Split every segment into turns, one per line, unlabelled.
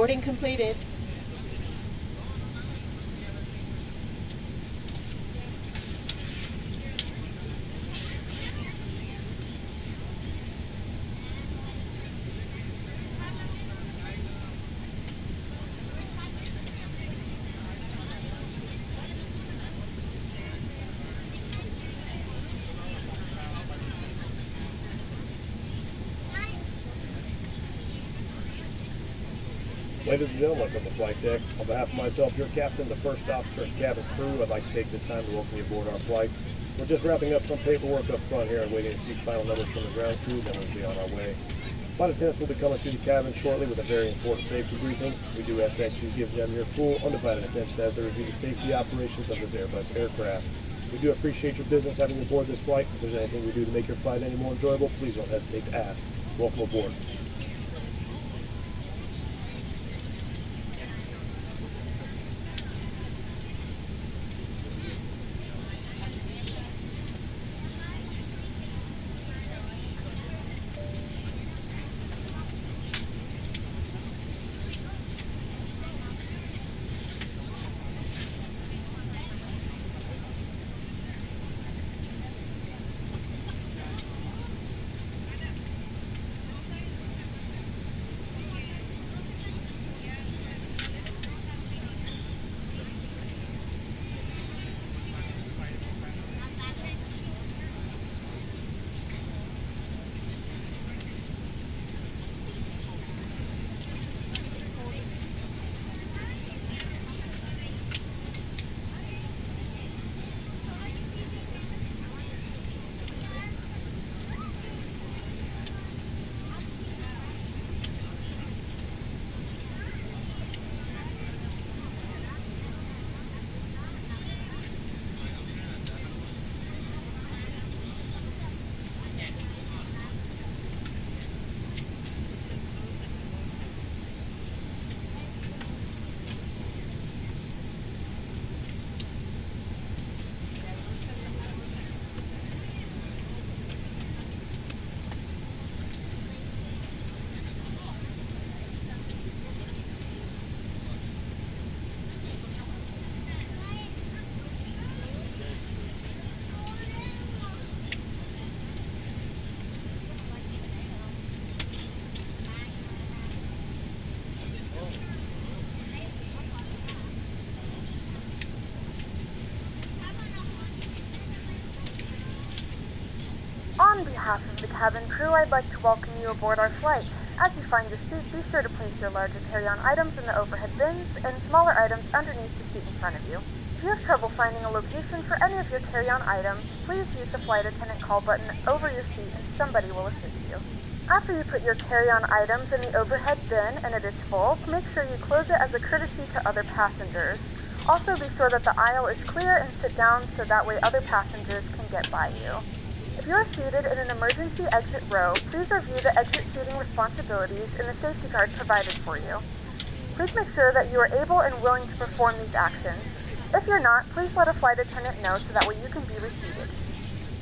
Boarding completed.
Ladies and gentlemen, from the flight deck, on behalf of myself, your captain, the first officer, and cabin crew, I'd like to take this time to welcome you aboard our flight. We're just wrapping up some paperwork up front here and waiting to see final numbers from the ground crew, then we'll be on our way. Flight attendants will be coming through the cabin shortly with a very important safety briefing. We do ask that you give them your full, undivided attention as they review the safety operations of this Airbus aircraft. We do appreciate your business having you aboard this flight. If there's anything we do to make your flight any more enjoyable, please don't hesitate to ask. Welcome aboard.
On behalf of the cabin crew, I'd like to welcome you aboard our flight. As you find your seat, be sure to place your larger carry-on items in the overhead bins and smaller items underneath the seat in front of you. If you have trouble finding a location for any of your carry-on items, please use the flight attendant call button over your seat and somebody will assist you. After you put your carry-on items in the overhead bin and it is full, make sure you close it as a courtesy to other passengers. Also be sure that the aisle is clear and sit down so that way other passengers can get by you. If you are seated in an emergency exit row, please review the exit seating responsibilities in the safety card provided for you. Please make sure that you are able and willing to perform these actions. If you're not, please let a flight attendant know so that way you can be reseated.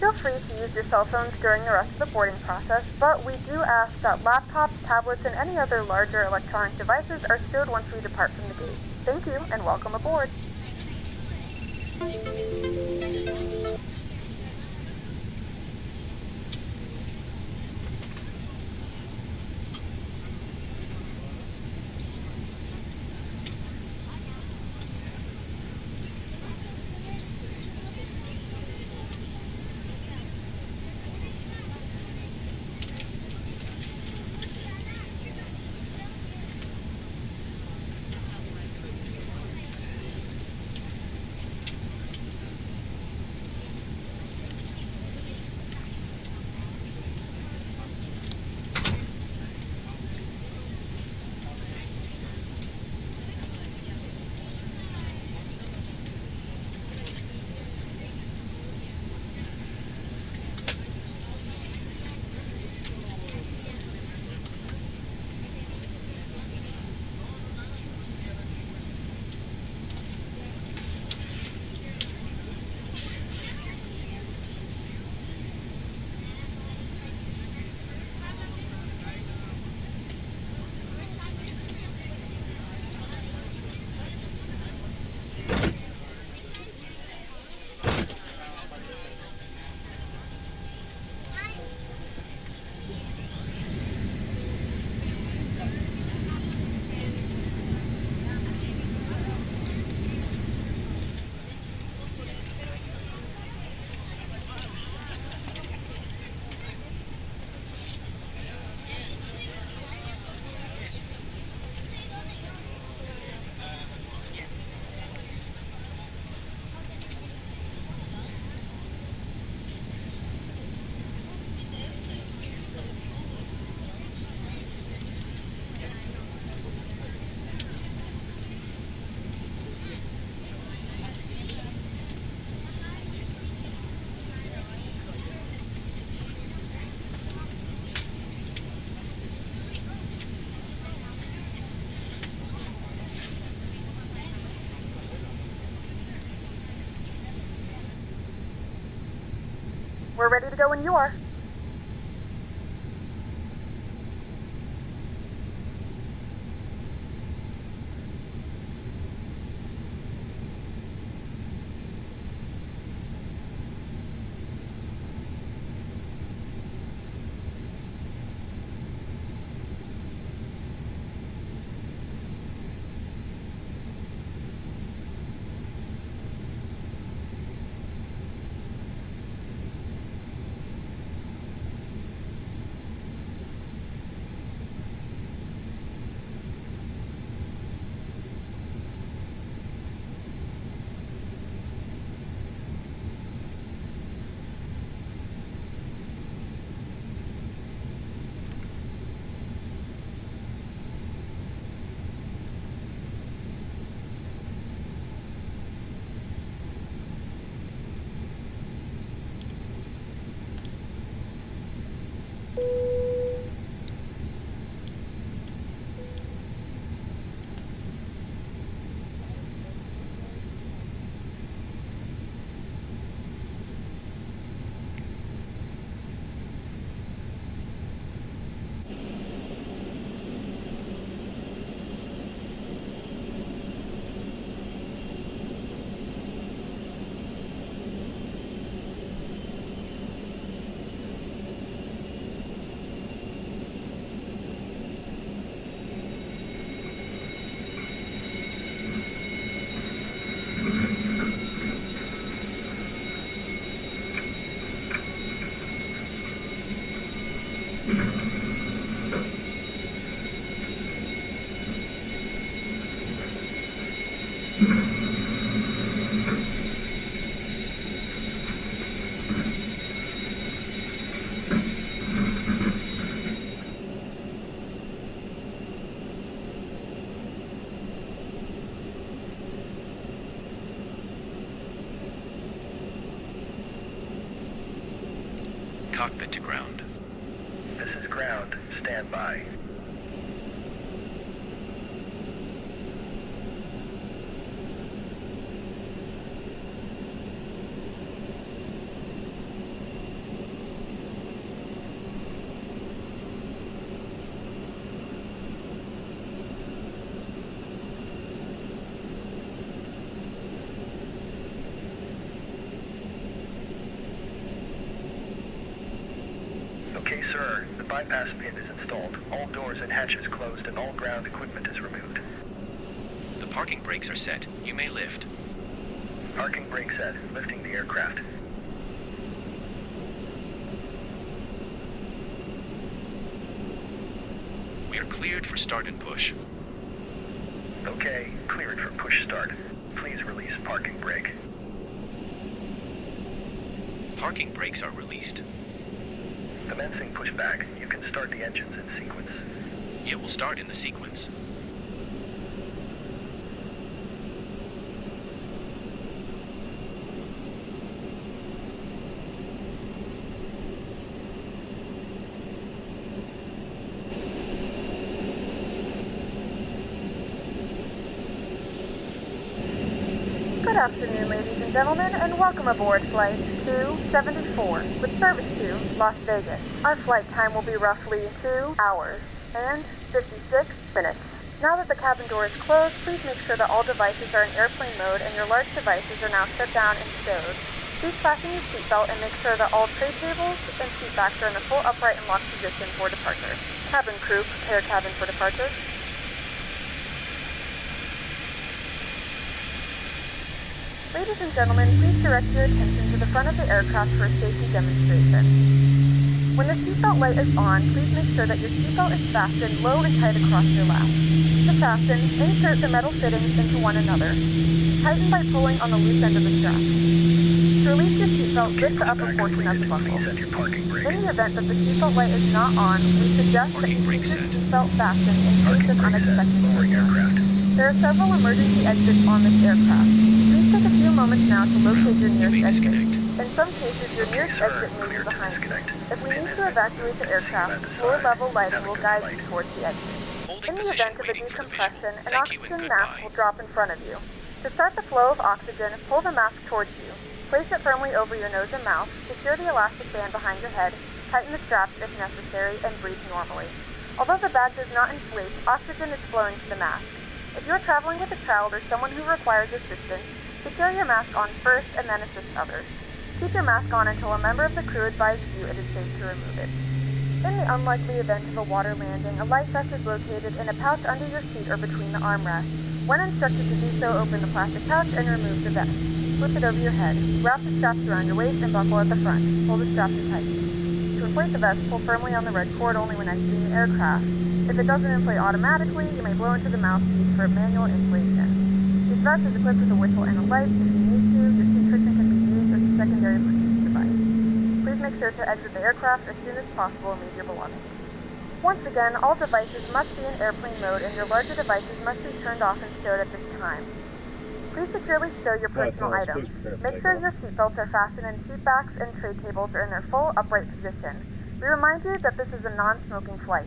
Feel free to use your cell phones during the rest of the boarding process, but we do ask that laptops, tablets, and any other larger electronic devices are stowed once we depart from the gate. Thank you, and welcome aboard. We're ready to go when you are.
Cockpit to ground.
This is ground. Stand by. Okay, sir. The bypass pin is installed. All doors and hatches closed and all ground equipment is removed.
The parking brakes are set. You may lift.
Parking brake set. Lifting the aircraft.
We are cleared for start and push.
Okay, cleared for push start. Please release parking brake.
Parking brakes are released.
Commencing pushback. You can start the engines in sequence.
It will start in the sequence.
Good afternoon, ladies and gentlemen, and welcome aboard Flight 274 with service to Las Vegas. Our flight time will be roughly 2 hours and 56 minutes. Now that the cabin door is closed, please make sure that all devices are in airplane mode and your large devices are now shut down and stowed. Please fasten your seatbelt and make sure that all tray tables and seat backs are in a full upright and locked position for departure. Cabin crew, prepare cabin for departure. Ladies and gentlemen, please direct your attention to the front of the aircraft for a safety demonstration. When the seatbelt light is on, please make sure that your seatbelt is fastened low and tight across your lap. To fasten, insert the metal fittings into one another. Tighten by pulling on the loose end of the strap. To release your seatbelt, lift the upper portion of the buckle. In the event that the seatbelt light is not on, we suggest that you keep your seatbelt fastened in case of unexpected failure. There are several emergency exits on this aircraft. Please take a few moments now to locate your nearest exit. In some cases, your nearest exit may be behind you. If we need to evacuate the aircraft, floor-level lighting will guide you towards the exit. In the event of a decompression, an oxygen mask will drop in front of you. To start the flow of oxygen, pull the mask towards you. Place it firmly over your nose and mouth, secure the elastic band behind your head, tighten the straps if necessary, and breathe normally. Although the bag does not inflate, oxygen is flowing to the mask. If you are traveling with a child or someone who requires assistance, secure your mask on first and then assist others. Keep your mask on until a member of the crew advises you it is safe to remove it. In the unlikely event of a water landing, a life vest is located in a pouch under your seat or between the armrests. When instructed to do so, open the plastic pouch and remove the vest. Flip it over your head. Wrap the straps around your waist and buckle at the front. Pull the straps in tight. To inflate the vest, pull firmly on the red cord only when exiting the aircraft. If it doesn't inflate automatically, you may blow into the mouthpiece for manual inflation. This vest is equipped with a whistle and a light. If you need to, your seat cushion can be used as a secondary protection device. Please make sure to exit the aircraft as soon as possible and leave your belongings. Once again, all devices must be in airplane mode and your larger devices must be turned off and stowed at this time. Please securely stow your personal items. Make sure your seatbelts are fastened and seat backs and tray tables are in their full upright position. We remind you that this is a non-smoking flight.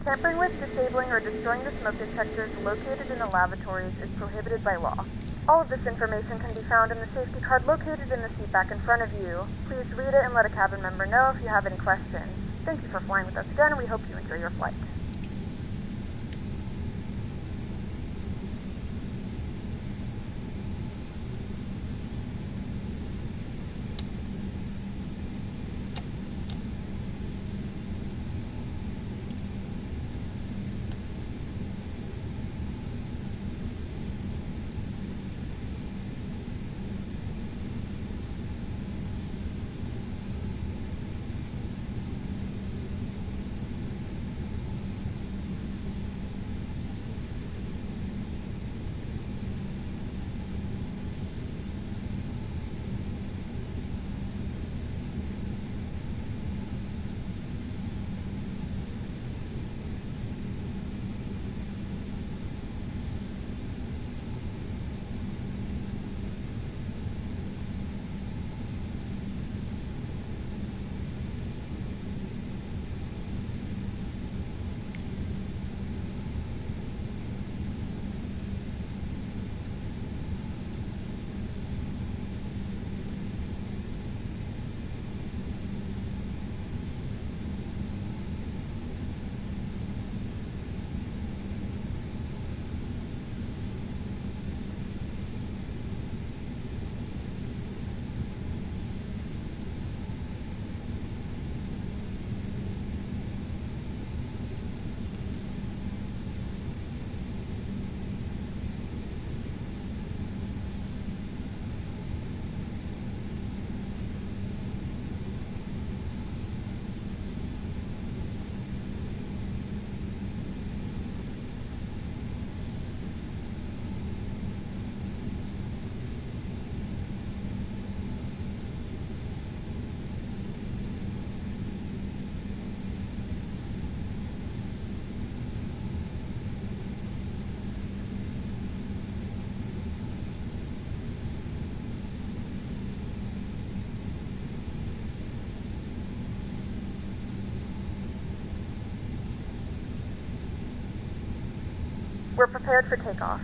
Tampering with, disabling, or destroying the smoke detectors located in the lavatories is prohibited by law. All of this information can be found in the safety card located in the seat back in front of you. Please read it and let a cabin member know if you have any questions. Thank you for flying with us again, and we hope you enjoy your flight. We're prepared for takeoff.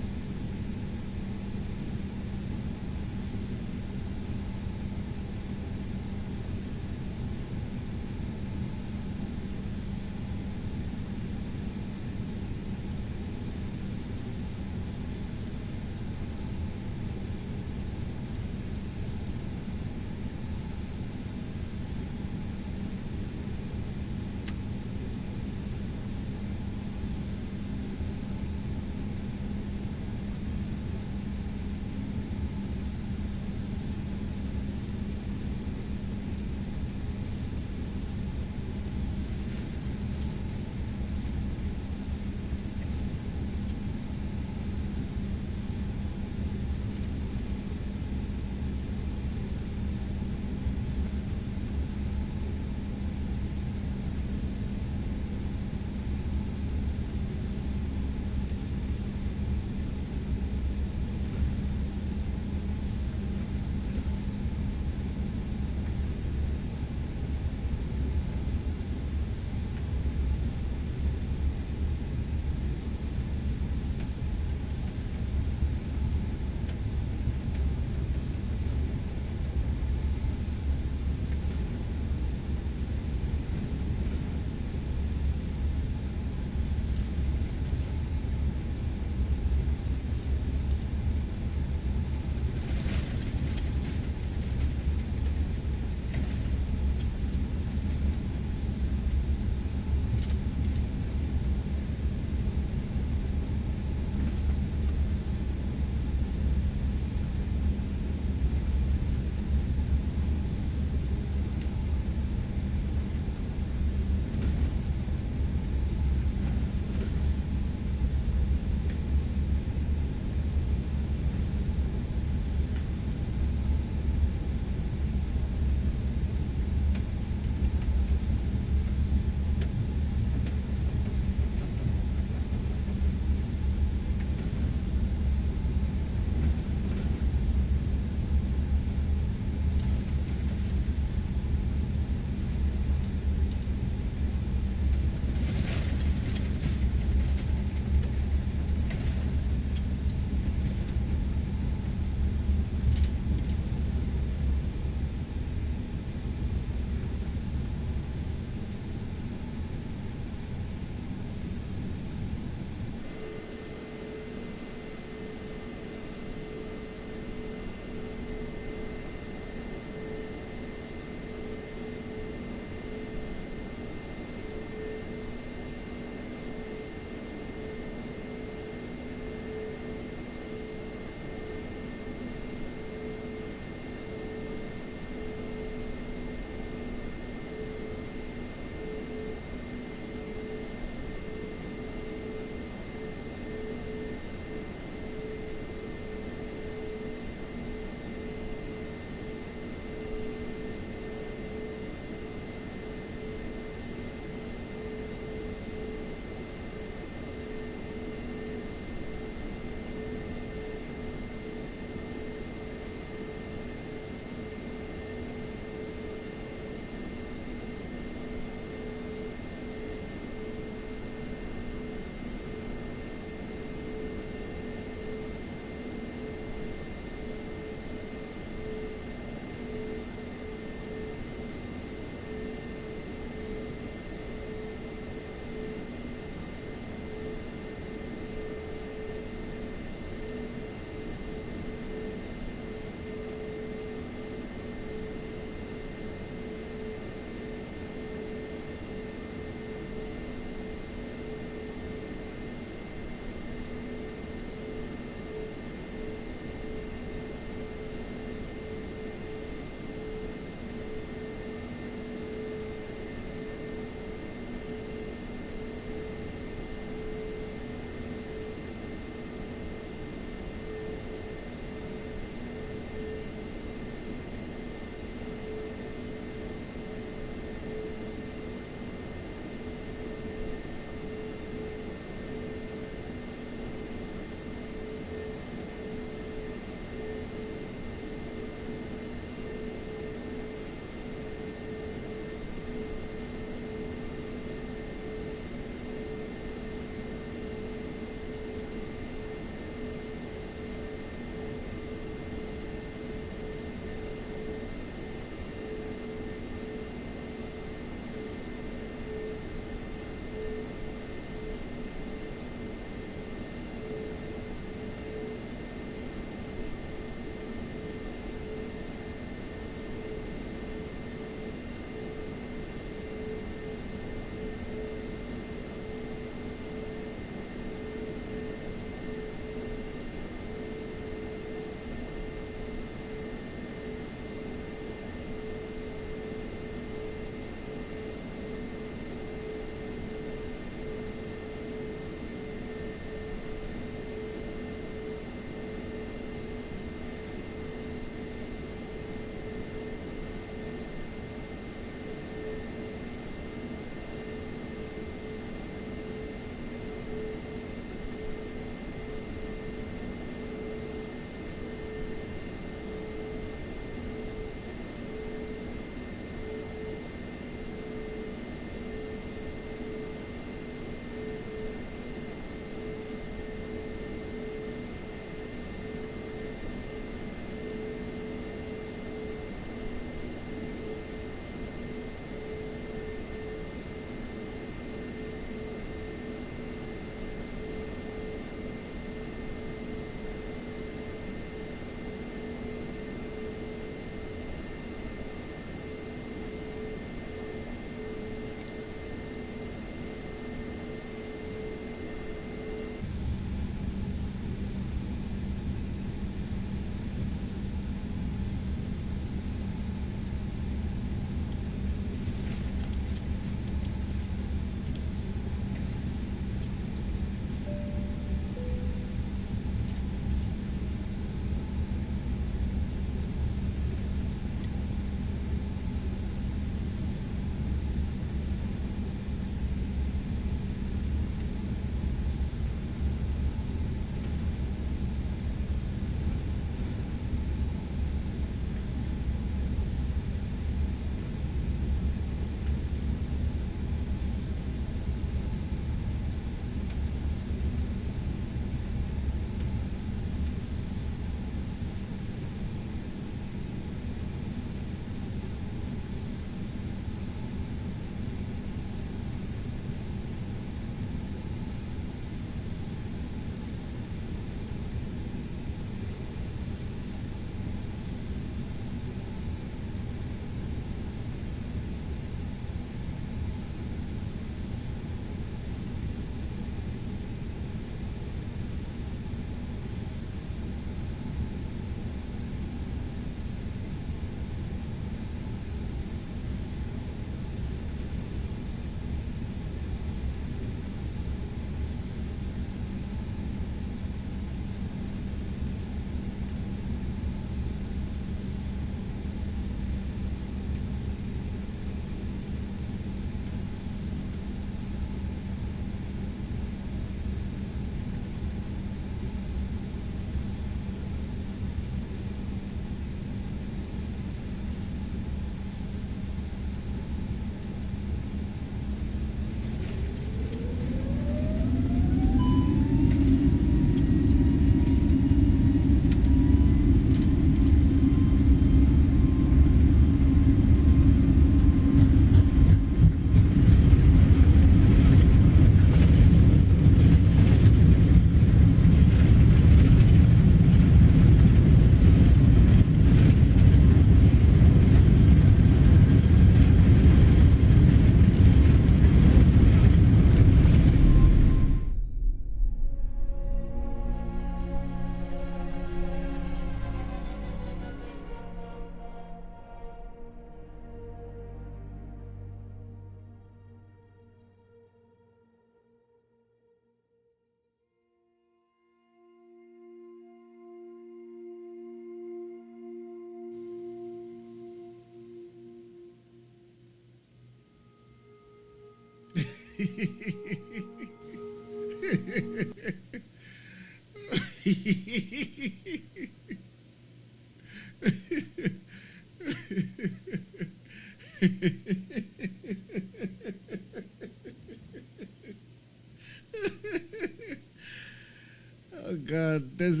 Oh God, there's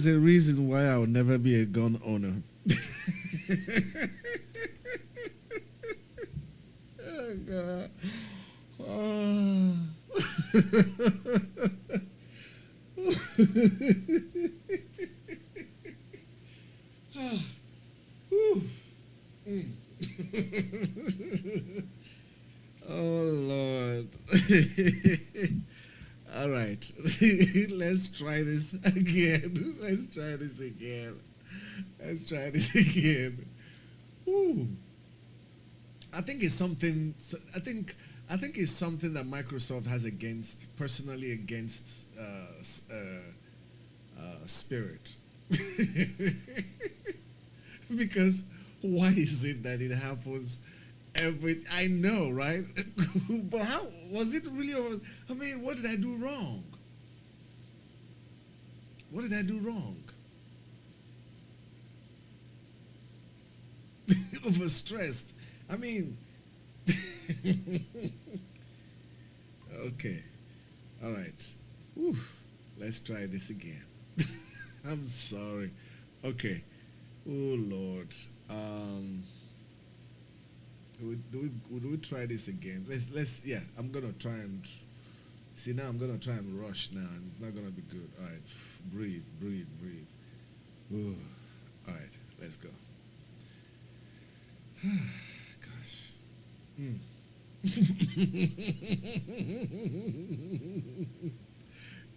a reason why I'll never be a gun owner. Oh God. Oh. Whew. Oh Lord. All right. Let's try this again. Let's try this again. Let's try this again. Ooh. I think it's something it's something that Microsoft has personally against Spirit. Because why is it that it happens I know, right? But how was it really I mean, what did I do wrong? What did I do wrong? Overstressed. I mean, okay. All right. Whew. Let's try this again. I'm sorry. Okay. Oh Lord. Would we try this again? Let's yeah, I'm gonna try and see now. I'm gonna try and rush now, and it's not gonna be good. All right, breathe. Ooh. All right, let's go. Gosh.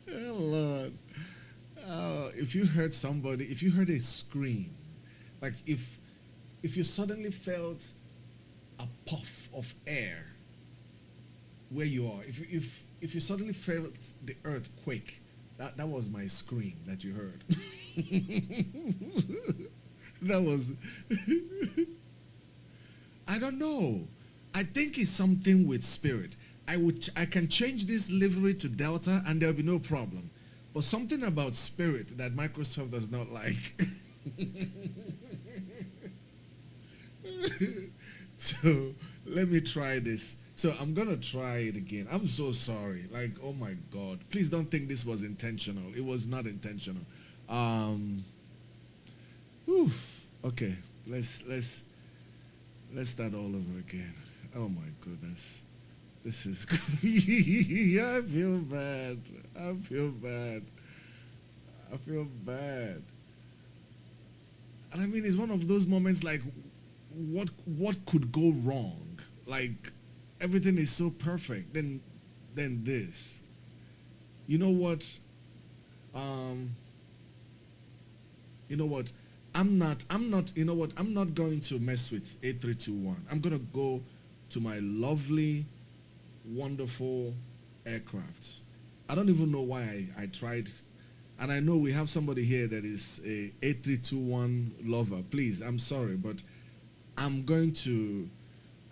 Oh Lord. If you heard a scream, like if you suddenly felt a puff of air where you are, if you suddenly felt the earth quake, that was my scream that you heard. That was I don't know. I think it's something with Spirit. I can change this livery to Delta and there'll be no problem. But something about Spirit that Microsoft does not like. So let me try this. So I'm gonna try it again. I'm so sorry. Like, oh my God. Please don't think this was intentional. It was not intentional. Whew. Okay. Let's start all over again. Oh my goodness. This is I feel bad. I feel bad. And I mean, it's one of those moments like, what could go wrong? Like, everything is so perfect. Then this. You know what? I'm not going to mess with A321. I'm going to go to my lovely, wonderful aircraft. I don't even know why I tried. And I know we have somebody here that is a A321 lover. Please, I'm sorry, but I'm going to.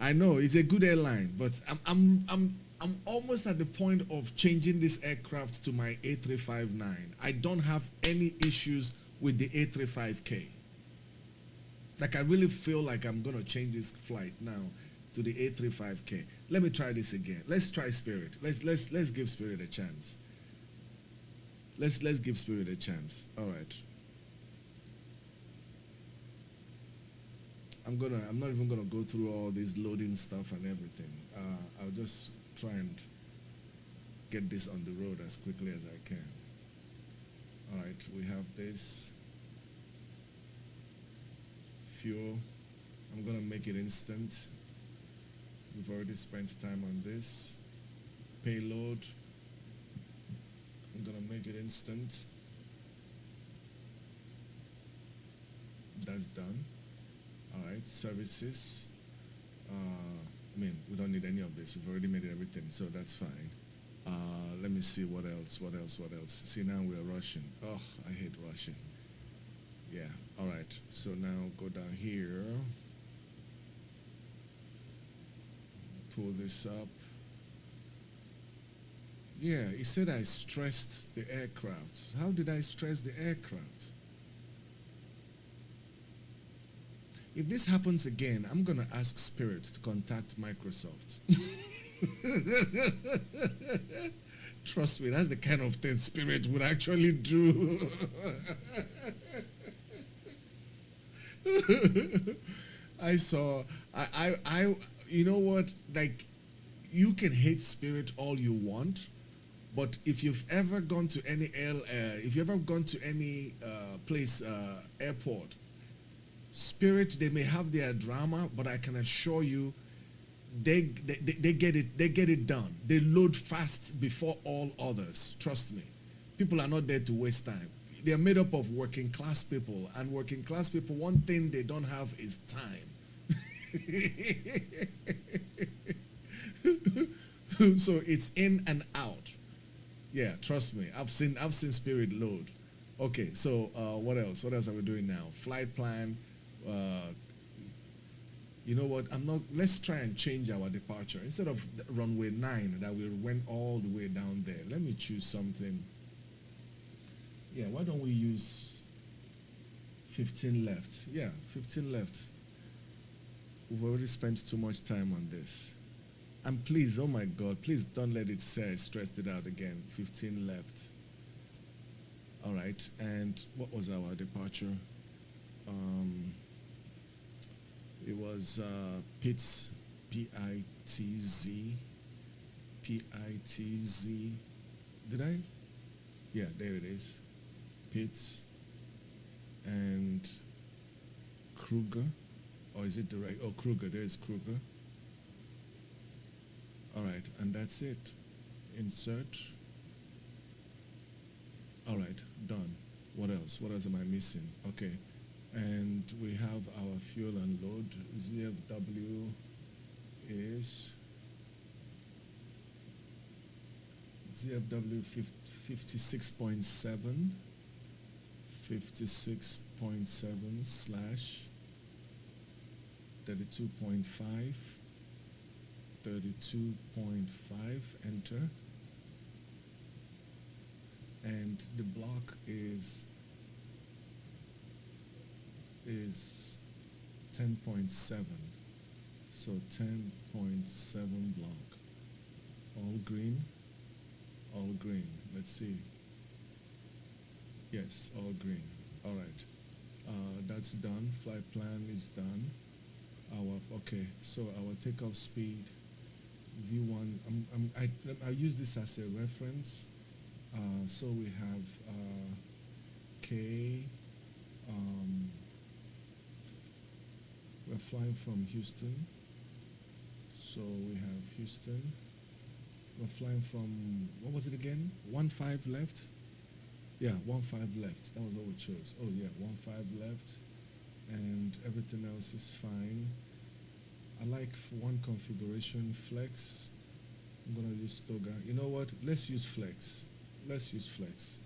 I know it's a good airline, but I'm almost at the point of changing this aircraft to my A359. I don't have any issues with the A35K. Like, I really feel like I'm gonna change this flight now to the A35K. Let me try this again. Let's try Spirit. Let's give Spirit a chance. Let's give Spirit a chance. All right. I'm not even gonna go through all this loading stuff and everything. I'll just try and get this on the road as quickly as I can. All right, we have this fuel. I'm gonna make it instant. We've already spent time on this. Payload. I'm gonna make it instant. That's done. All right, services. I mean, we don't need any of this. We've already made everything, so that's fine. Let me see what else. See, now we're rushing. Oh, I hate rushing. Yeah, all right. So now go down here. Pull this up. Yeah, he said I stressed the aircraft. How did I stress the aircraft? If this happens again, I'm going to ask Spirit to contact Microsoft. Trust me, that's the kind of thing Spirit would actually do. You know what? Like, you can hate Spirit all you want, but if you've ever gone to any place, airport, Spirit, they may have their drama, but I can assure you, they get it done. They load fast before all others. Trust me. People are not there to waste time. They are made up of working class people, and working class people, one thing they don't have is time. So it's in and out. Yeah, trust me. I've seen Spirit load. Okay, so what else? What else are we doing now? Flight plan. You know what? Let's try and change our departure. Instead of runway 9 that we went all the way down there, let me choose something. Yeah, why don't we use 15 left? Yeah, 15 left. We've already spent too much time on this. And please, oh my God, please don't let it say I stressed it out again. 15 left. All right, and what was our departure? It was PITZ, P-I-T-Z, P-I-T-Z. Did I? Yeah, there it is. PITZ and Kruger. Or is it the right? Oh, Kruger. There's Kruger. All right, and that's it. Insert. All right, done. What else? What else am I missing? Okay. And we have our fuel and load. ZFW is ZFW 56.7, 56.7 slash 32.5, 32.5, enter. And the block is 10.7. So 10.7 block. All green. All green. Let's see. Yes, all green. All right. That's done. Flight plan is done. Okay. So our takeoff speed. V1. I use this as a reference. So we have K. We're flying from Houston. So we have Houston. We're flying from, what was it again? 15 left? Yeah, 15 left. That was what we chose. Oh yeah, 15 left. And everything else is fine. I like one configuration, flex. I'm gonna use Toga. You know what? Let's use flex. Let's use flex.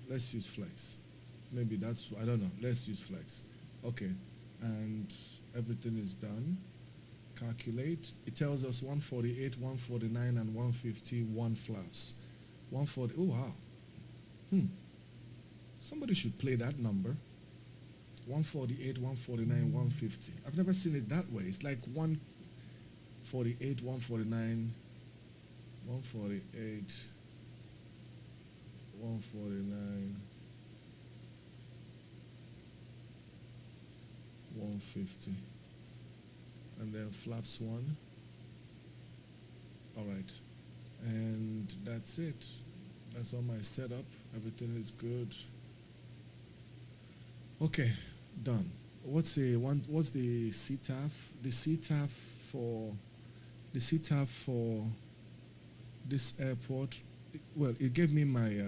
Let's use flex. Maybe that's, I don't know. Let's use flex. Okay. And everything is done. Calculate. It tells us 148, 149, and 151 flaps. 140. Oh, wow. Somebody should play that number. 148, 149, 150. I've never seen it that way. It's like 148, 149, 148, 149, 150. And then flaps 1. All right. And that's it. That's all my setup. Everything is good. Okay, done. What's the CTAF? The CTAF for this airport. Well, it gave me my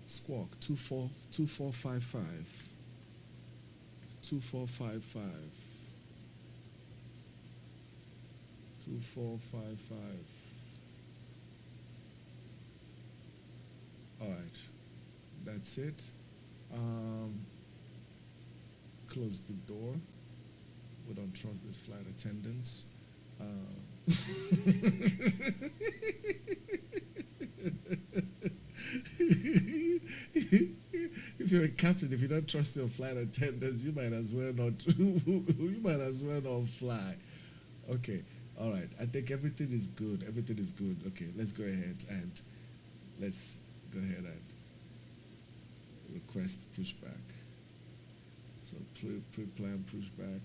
squawk 2455. 2455. 2455. All right, that's it. Close the door. We don't trust these flight attendants. If you're a captain, if you don't trust your flight attendants, you might as well not. You might as well not fly. Okay, all right. I think everything is good. Everything is good. Okay, let's go ahead and request pushback. So pre-plan pushback.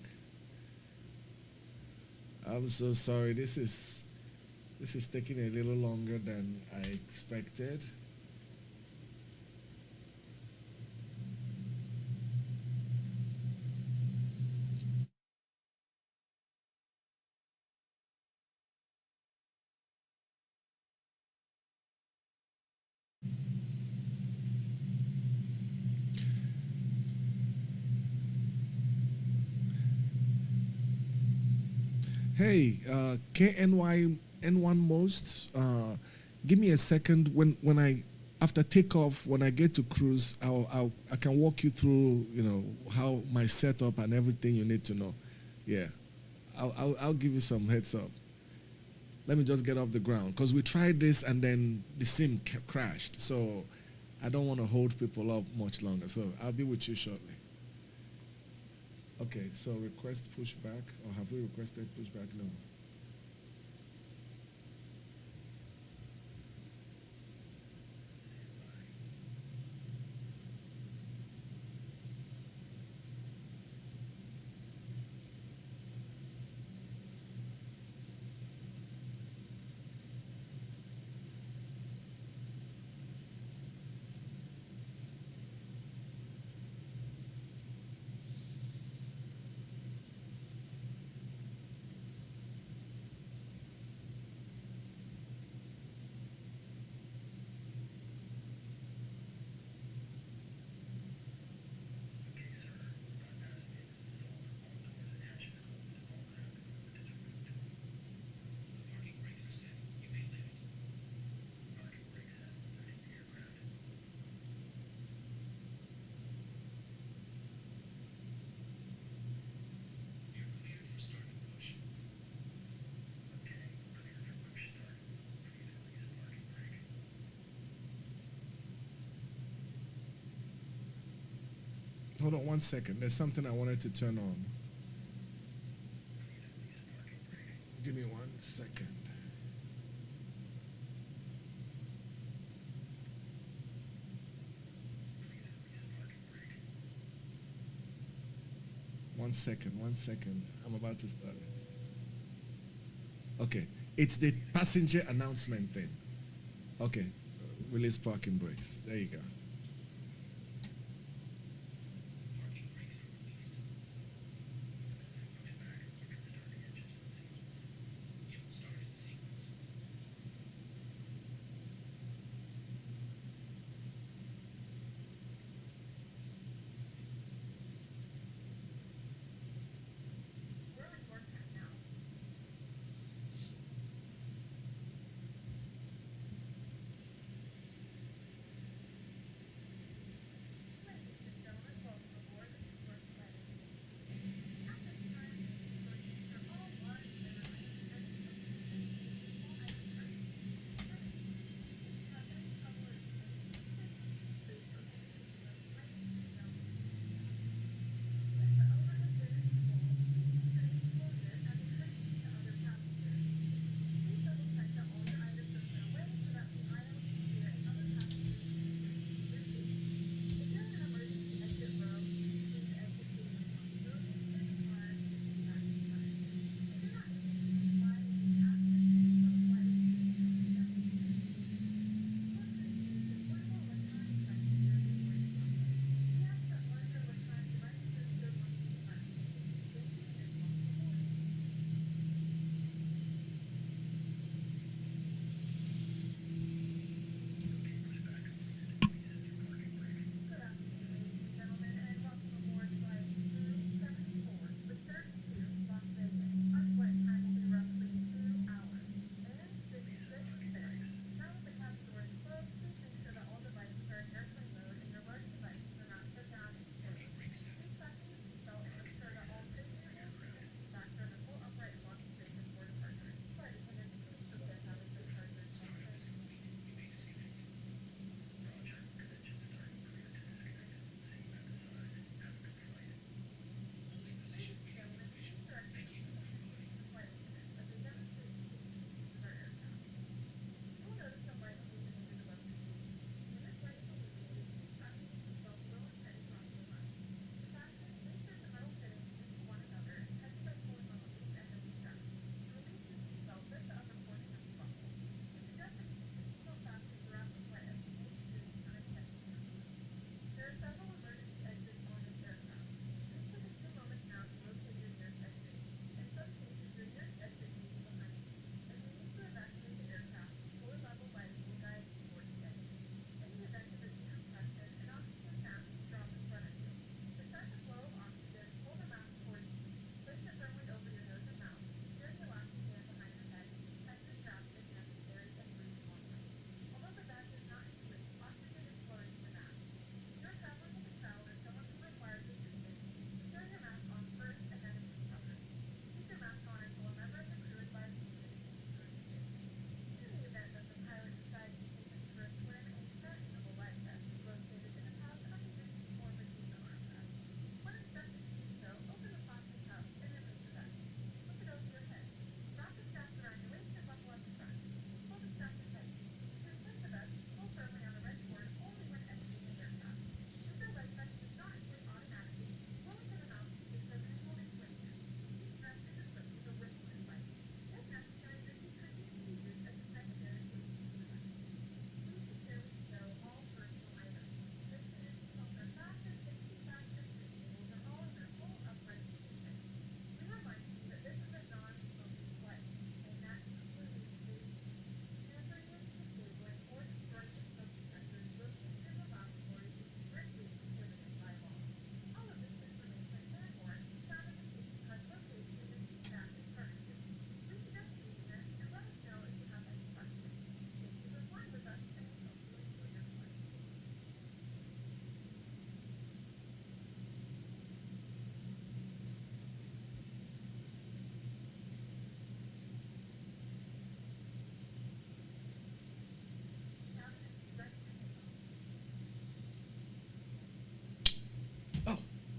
I'm so sorry. This is taking a little longer than I expected. Hey, KNY N1 most, give me a second. When I after takeoff, when I get to cruise, I can walk you through, how my setup and everything you need to know. Yeah, I'll give you some heads up. Let me just get off the ground because we tried this and then the sim crashed. So I don't want to hold people up much longer. So I'll be with you shortly. Okay, so request pushback, or have we requested pushback? No.
Parking brakes are set. You may lift.
Parking brakes set. Starting the aircraft.
You're cleared for start and push.
Okay, clear for push start. Please release parking brake.
Hold on one second. There's something I wanted to turn on.
Please release parking brake.
Give me 1 second.
Please release parking brake.
1 second, 1 second. I'm about to start. Okay, it's the passenger announcement thing. Okay, release parking brakes. There you go.
Parking brakes are released.
Pushback. You can start the engines when sequence.
You'll start in sequence.
We're in work time now.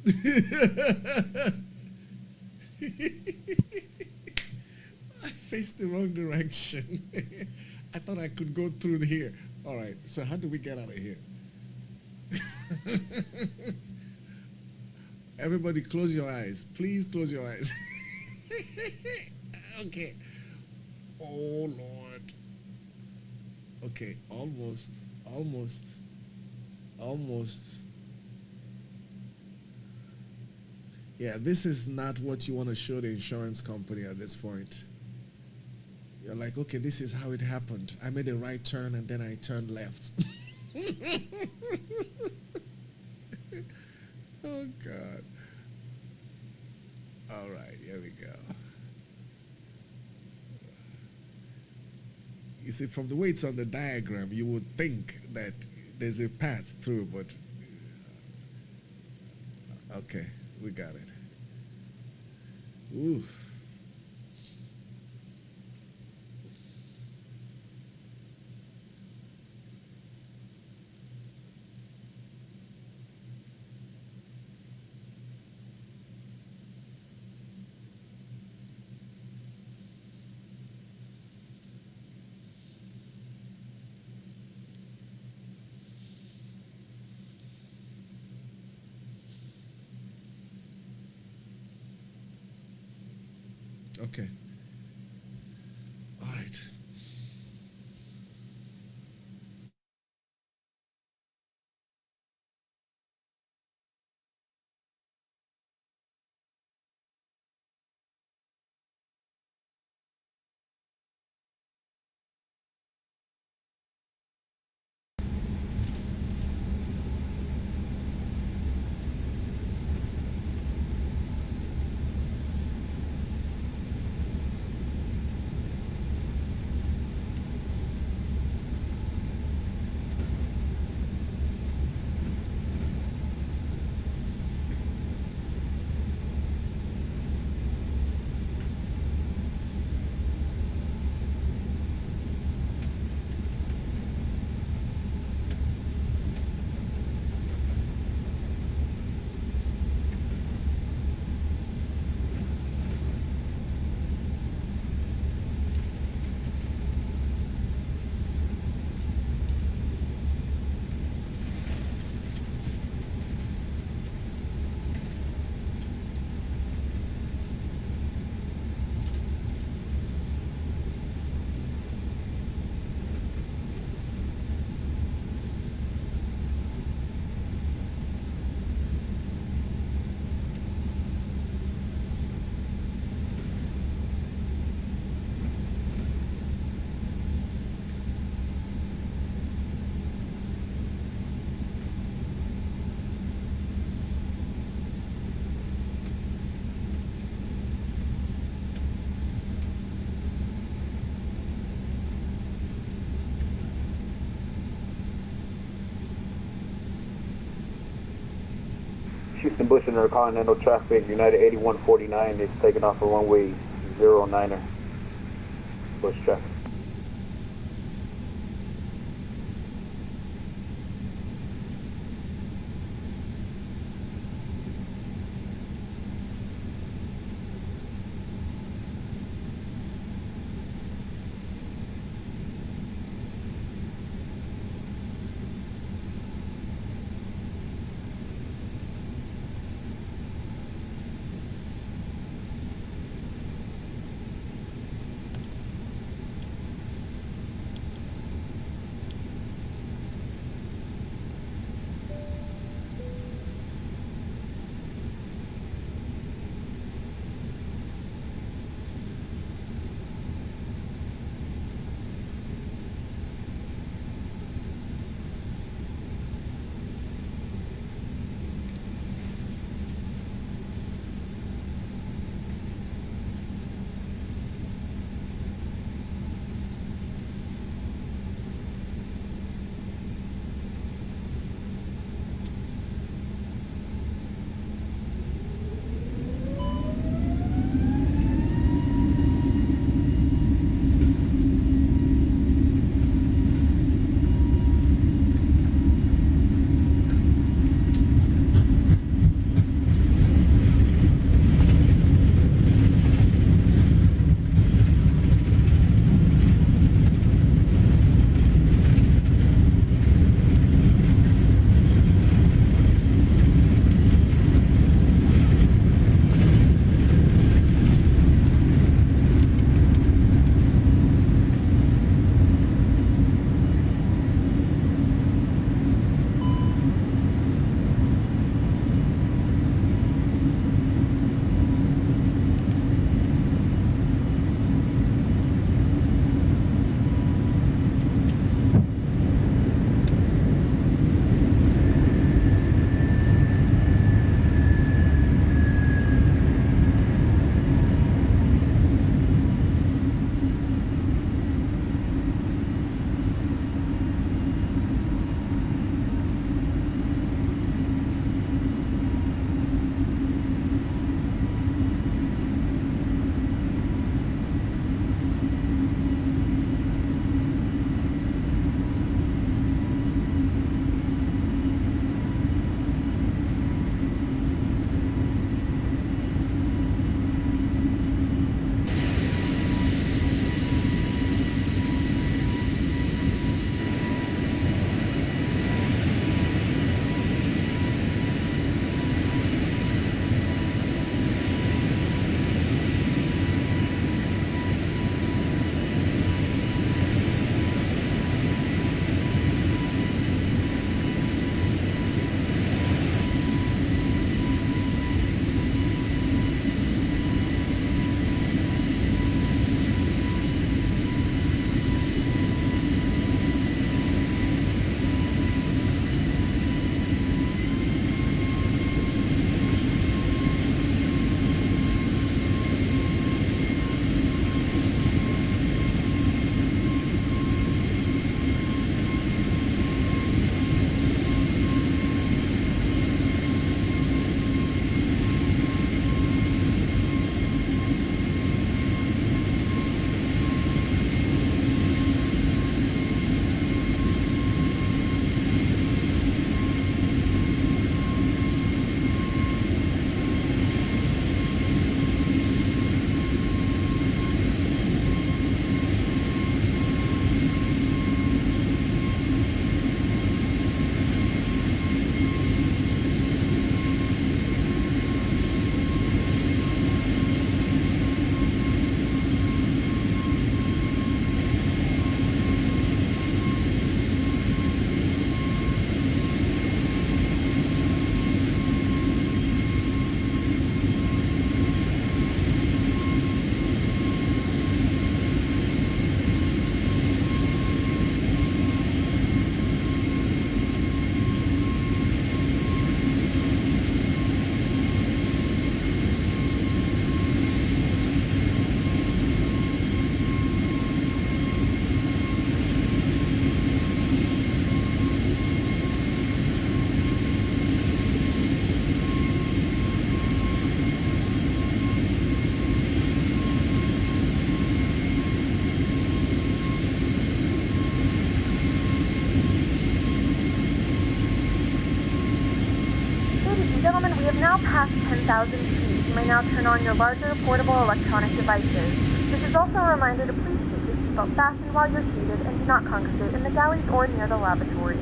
I faced the wrong direction. I thought I could go through here. All right, so how do we get out of here? Everybody close your eyes. Please close your eyes. Okay. Oh, Lord. Okay, almost. Yeah, this is not what you want to show the insurance company at this point. You're like, okay, this is how it happened. I made a right turn and then I turned left. Oh, God. All right, here we go. You see, from the way it's on the diagram, you would think that there's a path through, but okay, we got it. Ooh. Okay. All right.
Houston Bush Intercontinental traffic, United 8149 is taking off for runway 09er. Bush traffic.
Ladies and gentlemen, we have now passed 10,000 feet. You may now turn on your larger portable electronic devices. This is also a reminder to please keep your seatbelt fastened while you're seated and do not congregate in the galleys or near the lavatory.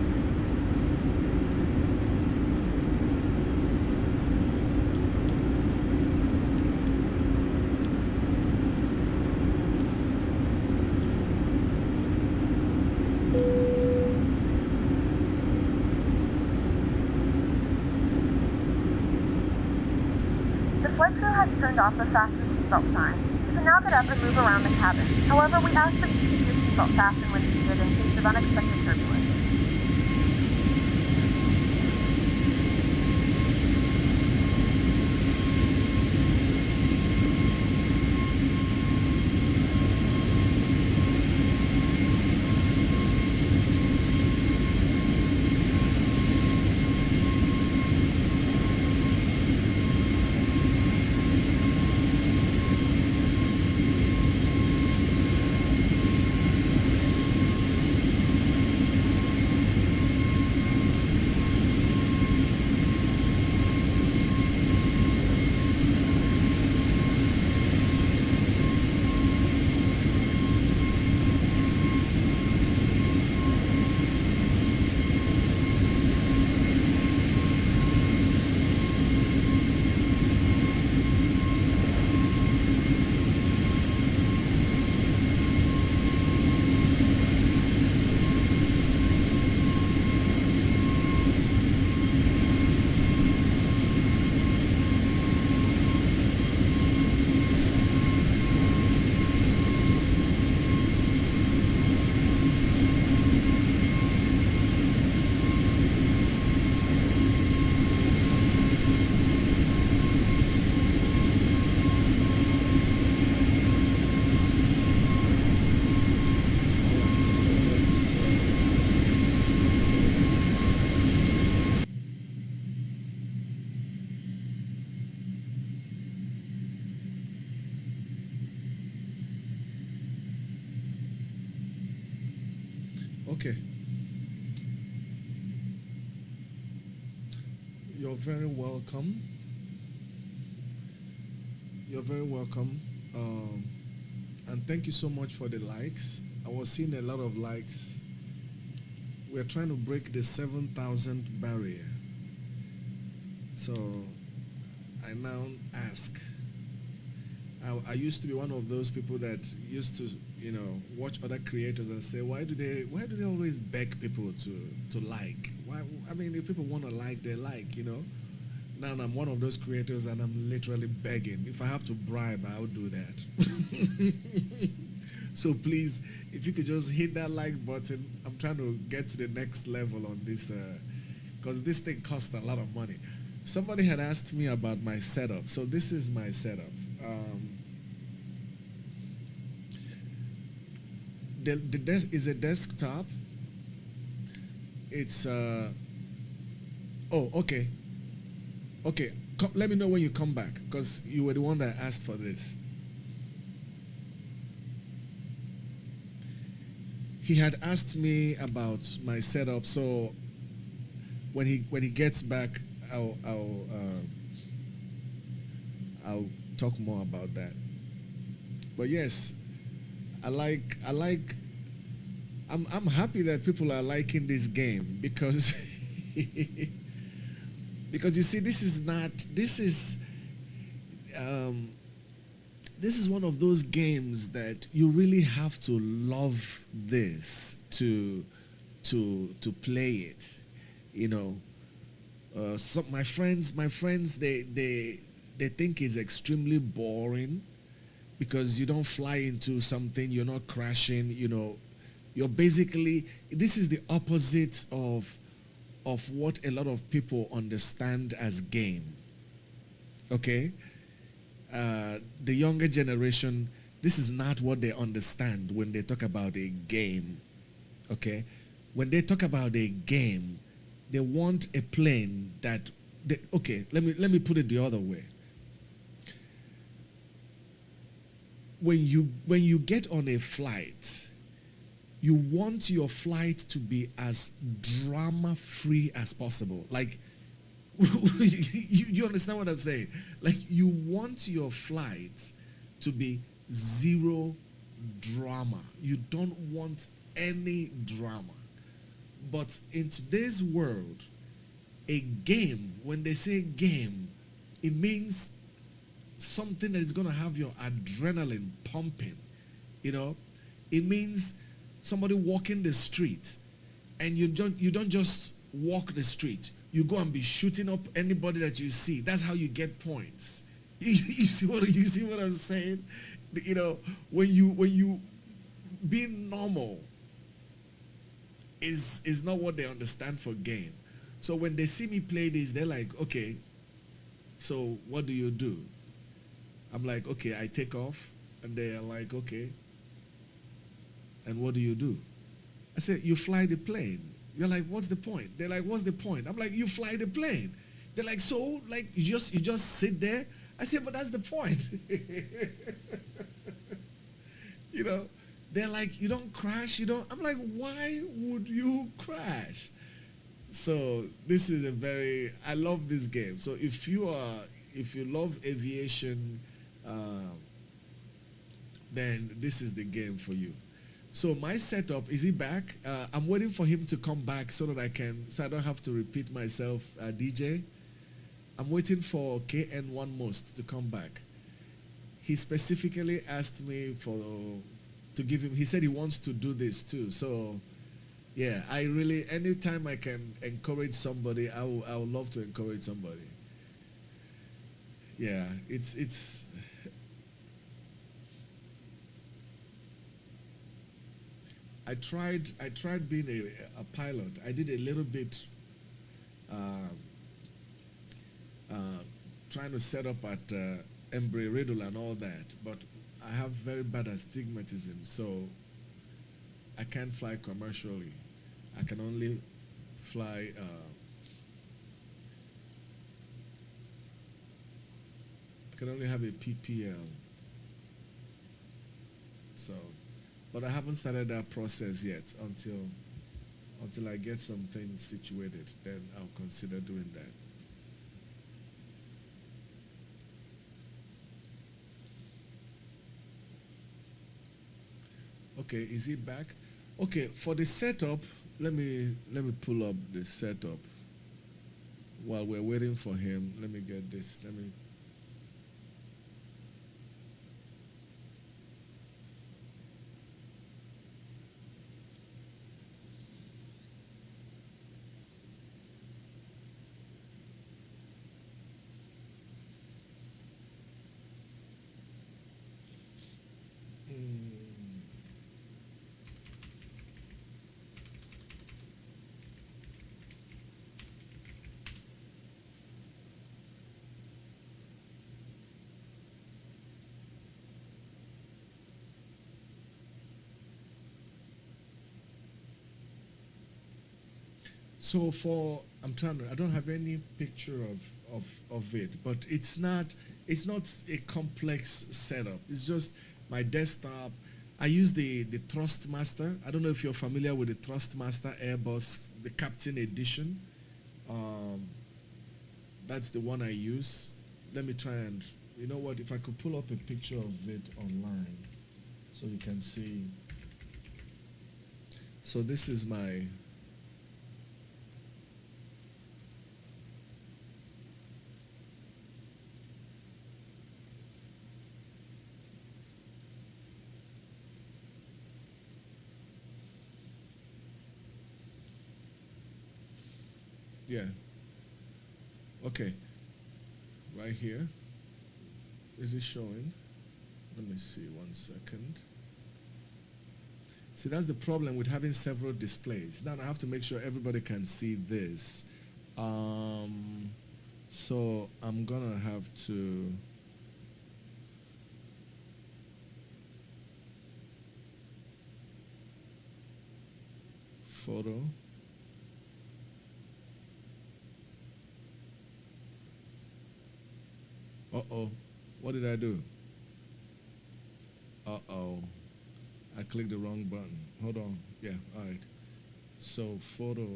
The flight crew has turned off the fasten seatbelt sign. You can now get up and move around the cabin. However, we ask that you keep your seatbelt fastened when seated in case of unexpected turbulence.
Okay. You're very welcome. You're very welcome. And thank you so much for the likes. I was seeing a lot of likes. We're trying to break the 7,000 barrier. So I now ask. I used to be one of those people that used to, watch other creators and say, why do they always beg people to like? Why? I mean, if people want to like, they like, Now I'm one of those creators and I'm literally begging. If I have to bribe, I'll do that. So please, if you could just hit that like button. I'm trying to get to the next level on this, because this thing costs a lot of money. Somebody had asked me about my setup. So this is my setup. The desk is a desktop. It's oh, okay. Okay, let me know when you come back, because you were the one that asked for this. He had asked me about my setup, so when he gets back, I'll talk more about that. But yes, I'm happy that people are liking this game, because because you see, this is one of those games that you really have to love this to play it. So my friends, they think it's extremely boring, because you don't fly into something, you're not crashing, you're basically, this is the opposite of what a lot of people understand as game. Okay? The younger generation, this is not what they understand when they talk about a game. Okay? When they talk about a game, they want a plane that okay, let me put it the other way. When you get on a flight, you want your flight to be as drama-free as possible. Like, you understand what I'm saying? Like, you want your flight to be zero drama. You don't want any drama. But in today's world, a game, when they say game, it means something that is going to have your adrenaline pumping. You know, it means somebody walking the street, and you don't just walk the street. You go and be shooting up anybody that you see. That's how you get points. You see what I'm saying? You know, when you being normal is not what they understand for game. So when they see me play this, they're like, okay, so what do you do? I'm like, okay, I take off, and they are like, okay, and what do you do? I said, you fly the plane. You're like, what's the point? They're like, what's the point? I'm like, you fly the plane. They're like, so, like, you just sit there? I said, but that's the point. You know, they're like, you don't crash, you don't. I'm like, why would you crash? So this is I love this game. So if you love aviation, then this is the game for you. So my setup, is he back? I'm waiting for him to come back so that I don't have to repeat myself, DJ. I'm waiting for KN1 Most to come back. He specifically asked me to give him, he said he wants to do this too. So yeah, anytime I can encourage somebody, I would love to encourage somebody. Yeah, it's I tried being a pilot. I did a little bit trying to set up at Embry-Riddle and all that, but I have very bad astigmatism, so I can't fly commercially. I can only fly I can only have a PPL. So, but I haven't started that process yet until I get something situated. Then I'll consider doing that. Okay, is he back? Okay, for the setup, let me pull up the setup while we're waiting for him. Let me get this. So I don't have any picture of it, but it's not a complex setup. It's just my desktop. I use the Thrustmaster. I don't know if you're familiar with the Thrustmaster Airbus, the Captain Edition. That's the one I use. Let me try and, you know what, if I could pull up a picture of it online so you can see. So this is my yeah. Okay. Right here. Is it showing? Let me see 1 second. See, that's the problem with having several displays. Now I have to make sure everybody can see this. So I'm gonna have to photo. Uh-oh. What did I do? Uh-oh. I clicked the wrong button. Hold on. Yeah, all right. So, photo.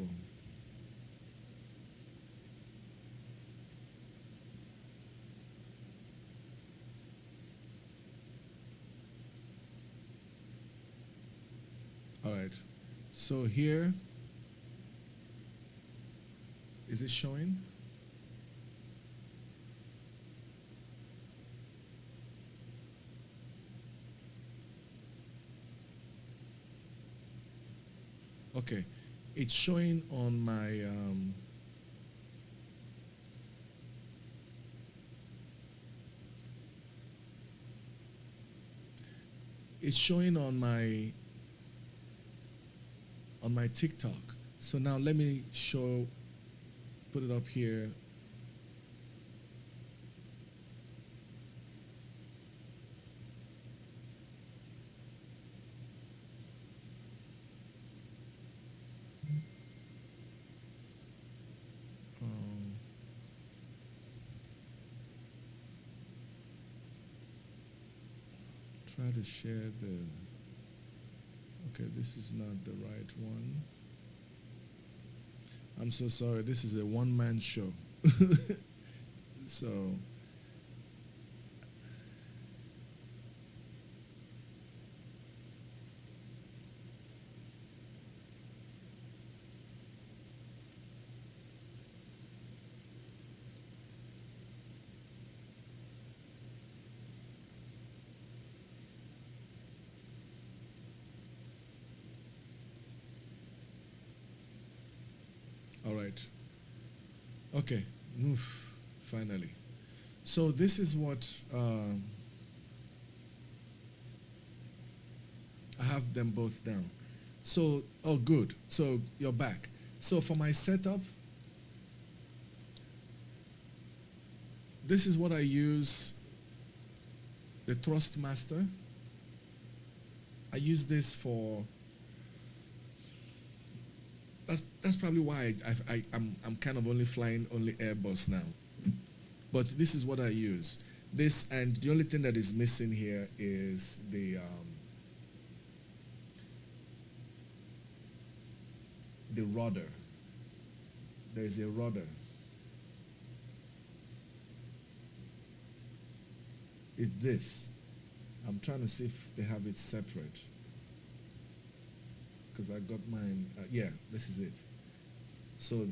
All right. So here, is it showing? Okay, it's showing on my it's showing on my TikTok. So now let me put it up here. Try to share the, okay, this is not the right one. I'm so sorry, this is a one-man show. So, all right. Okay, oof, finally. So this is what, I have them both down. So, oh good, so you're back. So for my setup, this is what I use, the Thrustmaster. I use this for, that's probably why I'm kind of only flying only Airbus now. But this is what I use. This, and the only thing that is missing here is the rudder. There's a rudder. It's this. I'm trying to see if they have it separate. Because I got mine, yeah, this is it. So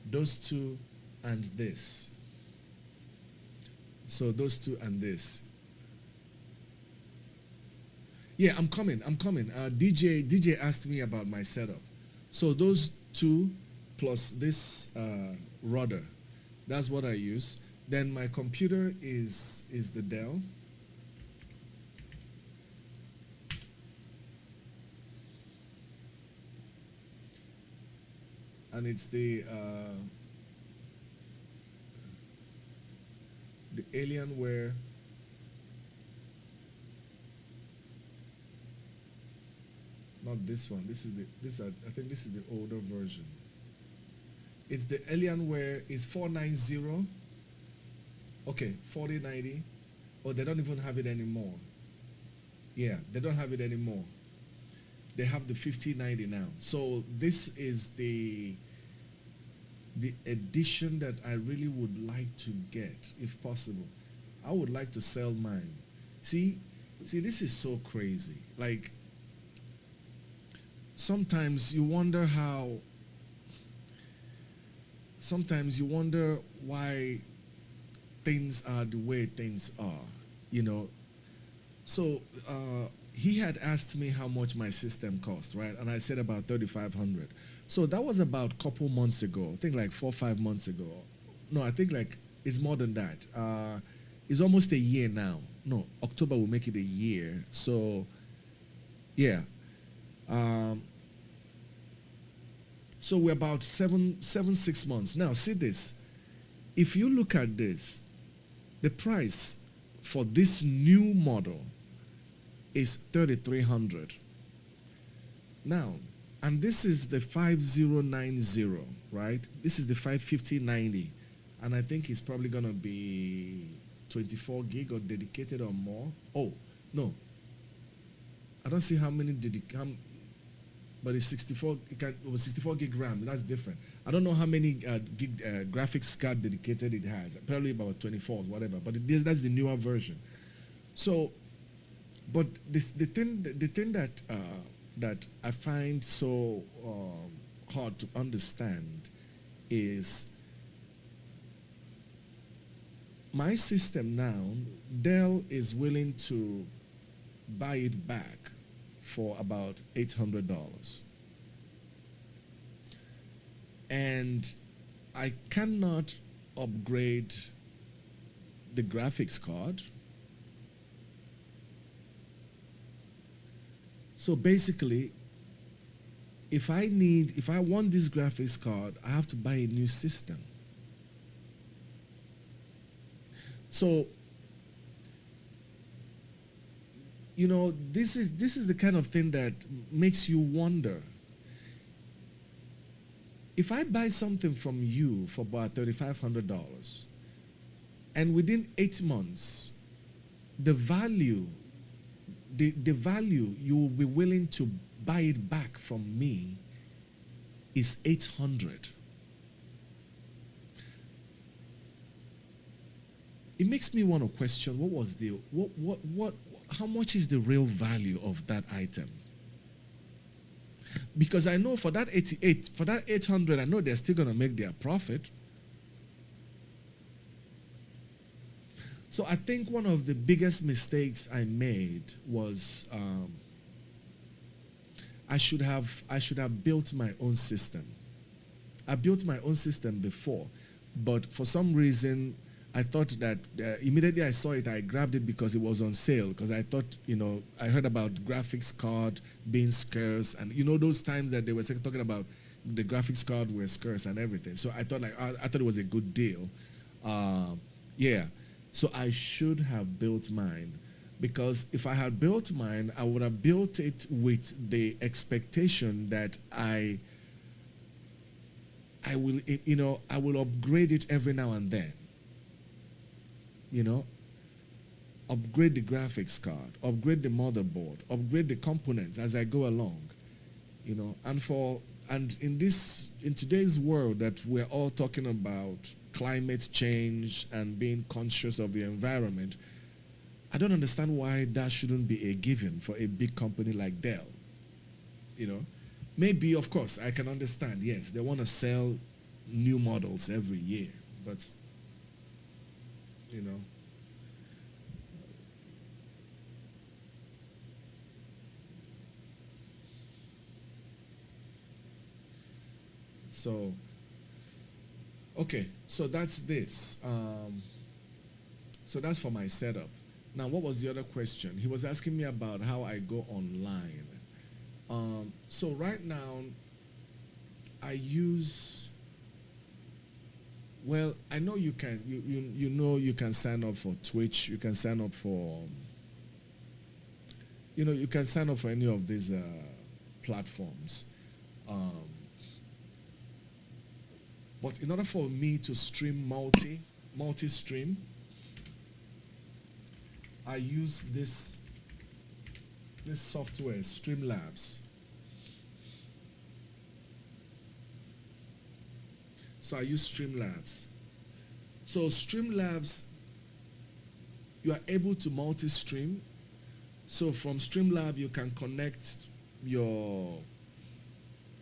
those two and this. So those two and this. Yeah, I'm coming. DJ asked me about my setup. So those two plus this rudder, that's what I use. Then my computer is the Dell. And it's the Alienware not this one. I think this is the older version. It's the Alienware is 490. Okay, 4090. Oh, they don't even have it anymore. Yeah, they don't have it anymore. They have the 5090 now. So this is the edition that I really would like to get, if possible. I would like to sell mine. See, this is so crazy. Like, sometimes you wonder why things are the way things are, you know. So he had asked me how much my system cost, right? And I said about $3,500. So that was about a couple months ago. I think like 4 or 5 months ago. No, I think like it's more than that. It's almost a year now. No, October will make it a year. So, yeah. So we're about 6 months. Now, see this. If you look at this, the price for this new model is $3,300. Now, and this is the 5090, right? This is the 55090. And I think it's probably going to be 24 gig or dedicated or more. Oh, no. I don't see how many but it's 64, over 64 gig RAM, that's different. I don't know how many gig graphics card dedicated it has, probably about 24, whatever, but that's the newer version. So, but the thing that that I find so hard to understand is my system now, Dell is willing to buy it back for about $800. And I cannot upgrade the graphics card. So basically, if I want this graphics card, I have to buy a new system. So, you know, this is the kind of thing that makes you wonder. If I buy something from you for about $3,500, and within 8 months, the value you will be willing to buy it back from me is $800. It makes me want to question how much is the real value of that item? Because I know for that 800, I know they're still going to make their profit. So I think one of the biggest mistakes I made was I should have built my own system. I built my own system before, but for some reason I thought that immediately I saw it, I grabbed it because it was on sale. Because I thought, you know, I heard about graphics card being scarce, and you know those times that they were talking about the graphics card were scarce and everything. So I thought I thought it was a good deal. Yeah. So I should have built mine, because if I had built mine, I would have built it with the expectation that I will upgrade it every now and then. You know, upgrade the graphics card, upgrade the motherboard, upgrade the components as I go along. You know, and in today's world that we're all talking about climate change and being conscious of the environment, I don't understand why that shouldn't be a given for a big company like Dell. You know, maybe, of course, I can understand, yes, they want to sell new models every year, but, you know, so, okay, so that's this. So that's for my setup. Now, what was the other question? He was asking me about how I go online. So right now, I use, well, I know you can, you know you can sign up for Twitch, you can sign up for, you know, you can sign up for any of these platforms. But in order for me to stream multi-stream, I use this software, Streamlabs. So I use Streamlabs. So Streamlabs, you are able to multi-stream. So from Streamlab, you can connect your.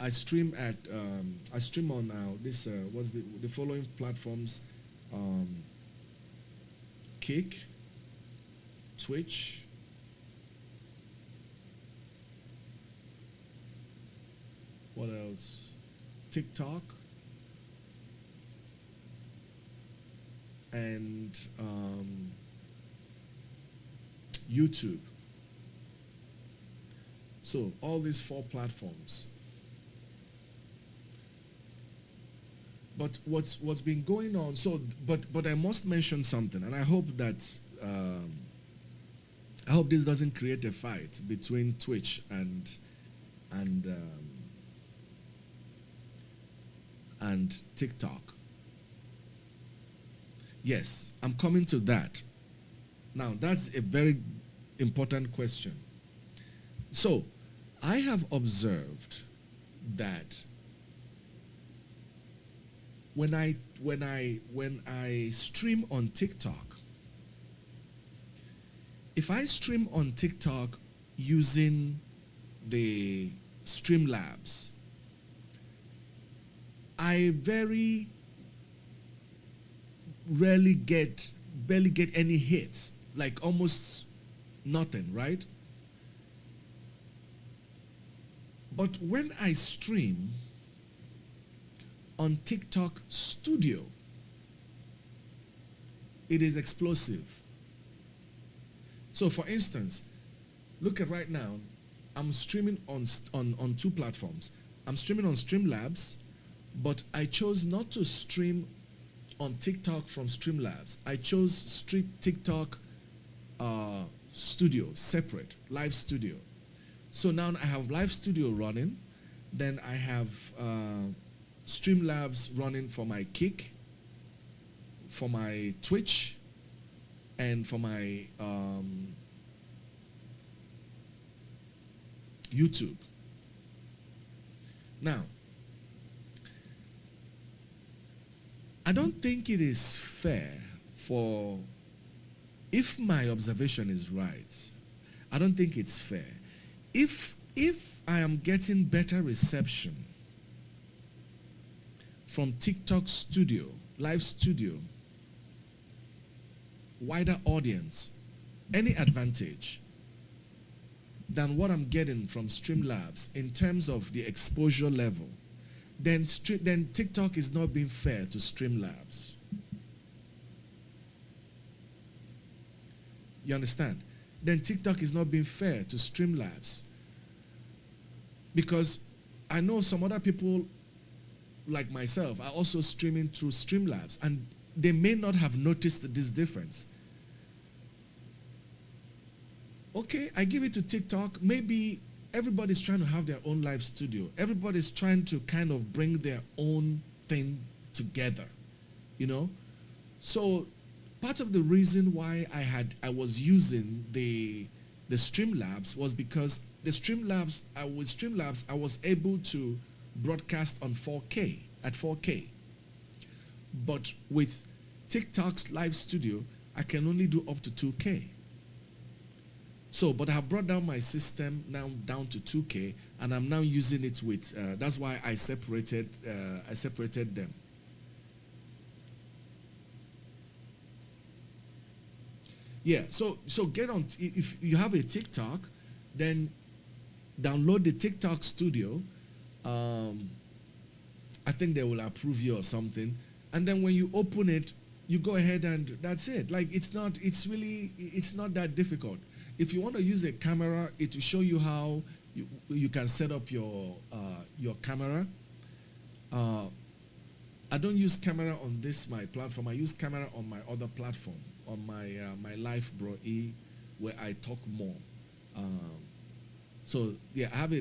I stream on now this what's the following platforms: Kick, Twitch, what else? TikTok, and YouTube. So all these 4 platforms. But what's been going on? So, but I must mention something, and I hope that I hope this doesn't create a fight between Twitch and TikTok. Yes, I'm coming to that. Now, that's a very important question. So, I have observed that when I stream on TikTok, if I stream on TikTok using the Streamlabs, I very barely get any hits, like almost nothing, right? But when I stream on TikTok Studio, it is explosive. So for instance, look at right now, I'm streaming on two platforms. I'm streaming on Streamlabs, but I chose not to stream on TikTok from Streamlabs. I chose Street TikTok Studio, separate, Live Studio. So now I have Live Studio running, then I have Streamlabs running for my Kick, for my Twitch, and for my YouTube. Now, I don't think it is fair for, if my observation is right, I don't think it's fair. If I am getting better reception from TikTok Studio, Live Studio, wider audience, any advantage than what I'm getting from Streamlabs in terms of the exposure level, then TikTok is not being fair to Streamlabs. You understand? Then TikTok is not being fair to Streamlabs. Because I know some other people like myself are also streaming through Streamlabs, and they may not have noticed this difference. Okay, I give it to TikTok. Maybe everybody's trying to have their own live studio. Everybody's trying to kind of bring their own thing together, you know? So part of the reason why I was using the Streamlabs was because with Streamlabs, I was able to broadcast on 4K, at 4K. But with TikTok's Live Studio, I can only do up to 2K. So, but I have brought down my system now down to 2K, and I'm now using it with, that's why I separated them. Yeah, so get on, if you have a TikTok, then download the TikTok Studio. I think they will approve you or something. And then when you open it, you go ahead and that's it. Like it's not that difficult. If you want to use a camera, it will show you how you can set up your camera. I don't use camera on my platform. I use camera on my other platform, on my Life Bro E, where I talk more. So yeah, I have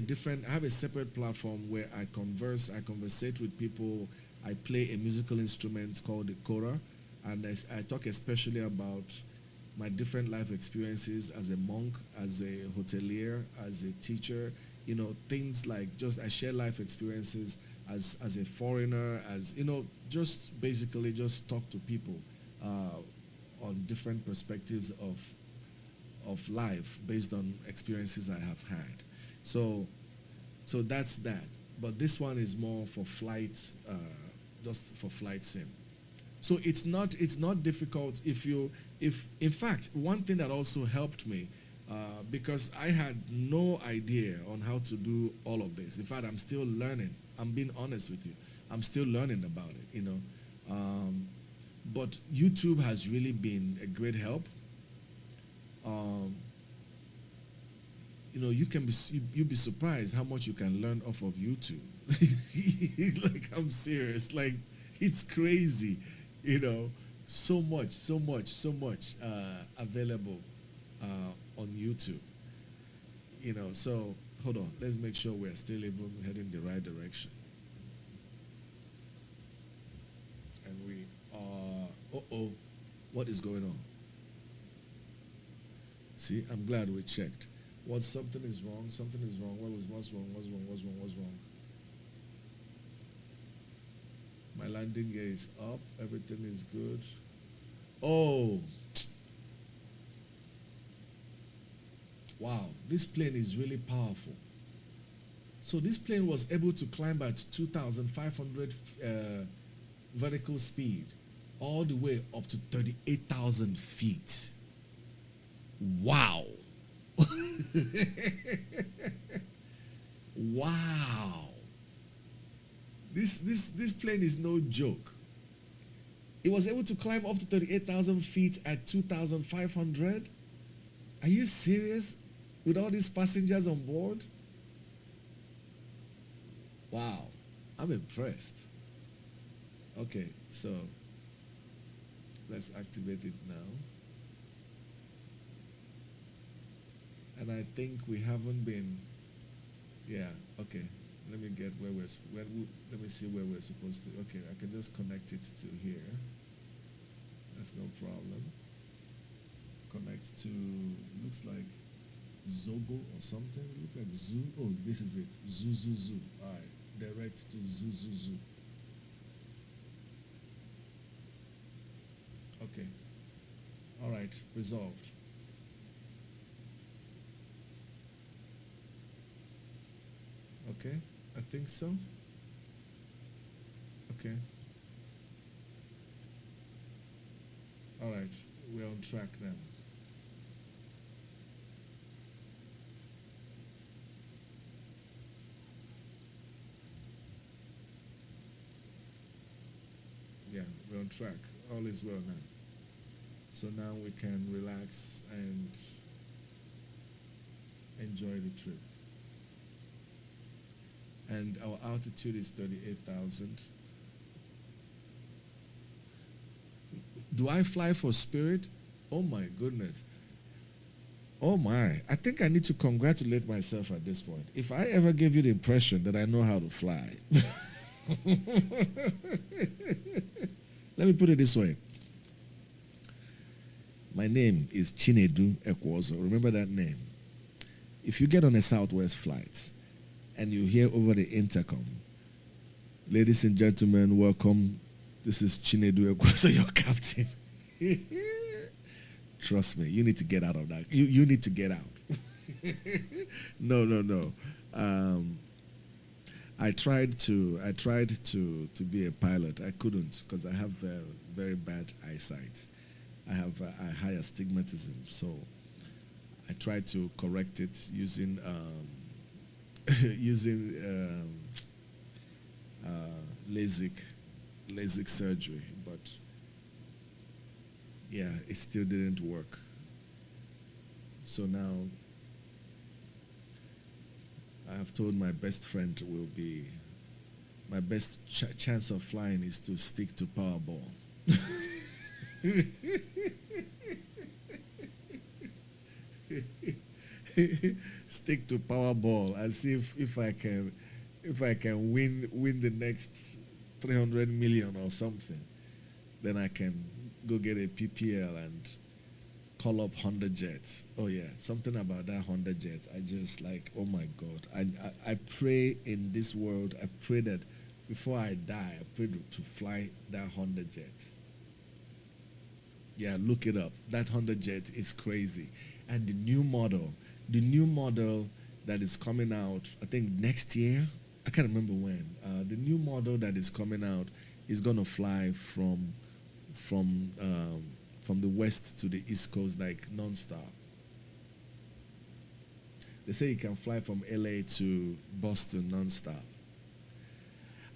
a separate platform where I conversate with people. I play a musical instrument called the kora, and I talk especially about my different life experiences as a monk, as a hotelier, as a teacher, you know, things like I share life experiences as a foreigner, as, you know, just basically just talk to people on different perspectives of life based on experiences I have had. So that's that. But this one is more for flight, just for flight sim. So it's not difficult if in fact, one thing that also helped me, because I had no idea on how to do all of this. In fact, I'm still learning. I'm being honest with you. I'm still learning about it, you know. But YouTube has really been a great help. You know, you'd be surprised how much you can learn off of YouTube. Like, I'm serious. Like, it's crazy, you know. So much available on YouTube. You know, so hold on. Let's make sure we're still heading the right direction. And we are. What is going on? See, I'm glad we checked. Something is wrong. Something is wrong. What's wrong? My landing gear is up. Everything is good. Oh. Wow. This plane is really powerful. So this plane was able to climb at 2,500 vertical speed, all the way up to 38,000 feet. Wow. Wow. This plane is no joke. It was able to climb up to 38,000 feet at 2,500. Are you serious? With all these passengers on board? Wow. I'm impressed. Okay, so let's activate it now. And I think we haven't been, yeah, okay. Let me get let me see where we're supposed to. Okay, I can just connect it to here. That's no problem. Connect to, looks like Zogo or something. Look like Zoo. Oh, this is it. Zoo. All right, direct to Zoo. Okay. All right, resolved. Okay, I think so. Okay. All right, we're on track now. Yeah, we're on track. All is well now. So now we can relax and enjoy the trip. And our altitude is 38,000. Do I fly for Spirit? Oh my goodness. Oh my. I think I need to congratulate myself at this point. If I ever gave you the impression that I know how to fly. Let me put it this way. My name is Chinedu Ekwozo. Remember that name. If you get on a Southwest flight and you hear over the intercom, ladies and gentlemen, welcome. This is Chinedu Ekwozo, your captain. Trust me, you need to get out of that. You need to get out. No. I tried to be a pilot. I couldn't because I have very bad eyesight. I have high astigmatism, so I tried to correct it using LASIK surgery, but yeah, it still didn't work. So now I have told my best friend my best chance of flying is to stick to Powerball. Stick to Powerball and see if I can win the next 300 million or something. Then I can go get a PPL and call up Honda Jets. Oh yeah, something about that Honda Jets. I just like, oh my God. I pray in this world, I pray that before I die, I pray to fly that Honda Jet. Yeah, look it up. That Honda Jet is crazy. And the new model that is coming out, I think next year, I can't remember when. The new model that is coming out is going to fly from the west to the east coast like non-stop. They say you can fly from LA to Boston non-stop.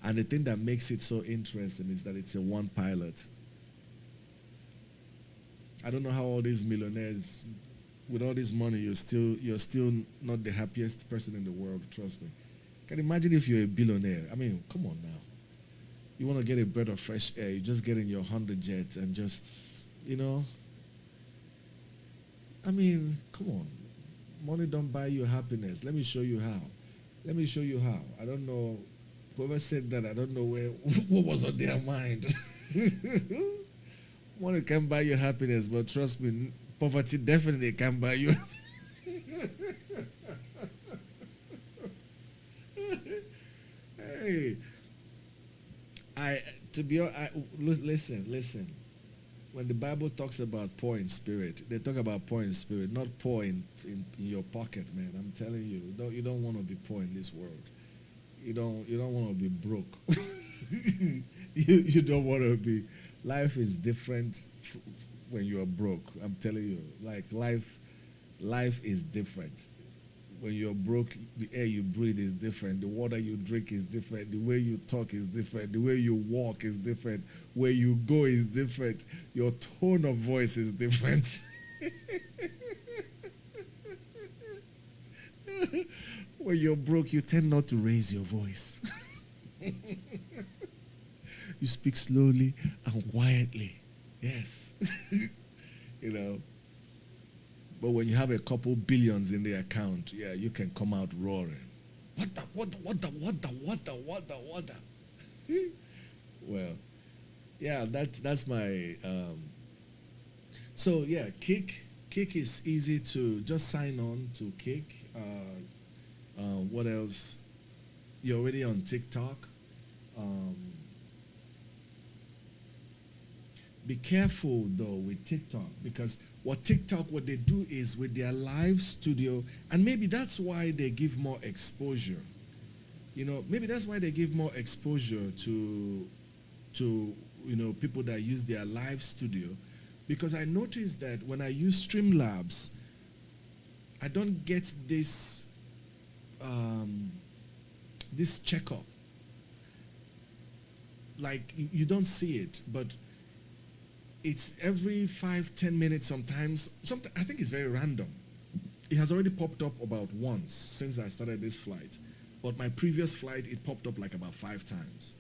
And the thing that makes it so interesting is that it's a one pilot. I don't know how all these millionaires, with all this money, you're still not the happiest person in the world, trust me. Can you imagine if you're a billionaire? I mean, come on now. You want to get a breath of fresh air, you just get in your Honda Jet and just, I mean, come on. Money don't buy you happiness. Let me show you how. I don't know. Whoever said that, I don't know what was on their mind. Money can buy you happiness, but trust me, poverty definitely can buy you. Hey, listen. When the Bible talks about poor in spirit, they talk about poor in spirit, not poor in your pocket, man. I'm telling you, you don't want to be poor in this world. You don't want to be broke. You don't want to be. Life is different when you are broke. I'm telling you, like life is different. When you're broke, the air you breathe is different. The water you drink is different. The way you talk is different. The way you walk is different. Where you go is different. Your tone of voice is different. When you're broke, you tend not to raise your voice. You speak slowly and quietly. Yes. You know. But when you have a couple billions in the account, yeah, you can come out roaring. What the? Well, yeah, that's my. So yeah, Kick is easy to just sign on to Kick. What else? You're already on TikTok. Be careful though with TikTok, because what they do is with their live studio, and maybe that's why they give more exposure. Maybe that's why they give more exposure to people that use their live studio, because I noticed that when I use Streamlabs, I don't get this this checkup. Like you don't see it, but it's every 5-10 minutes sometimes. I think it's very random. It has already popped up about once since I started this flight. But my previous flight, it popped up like about 5 times.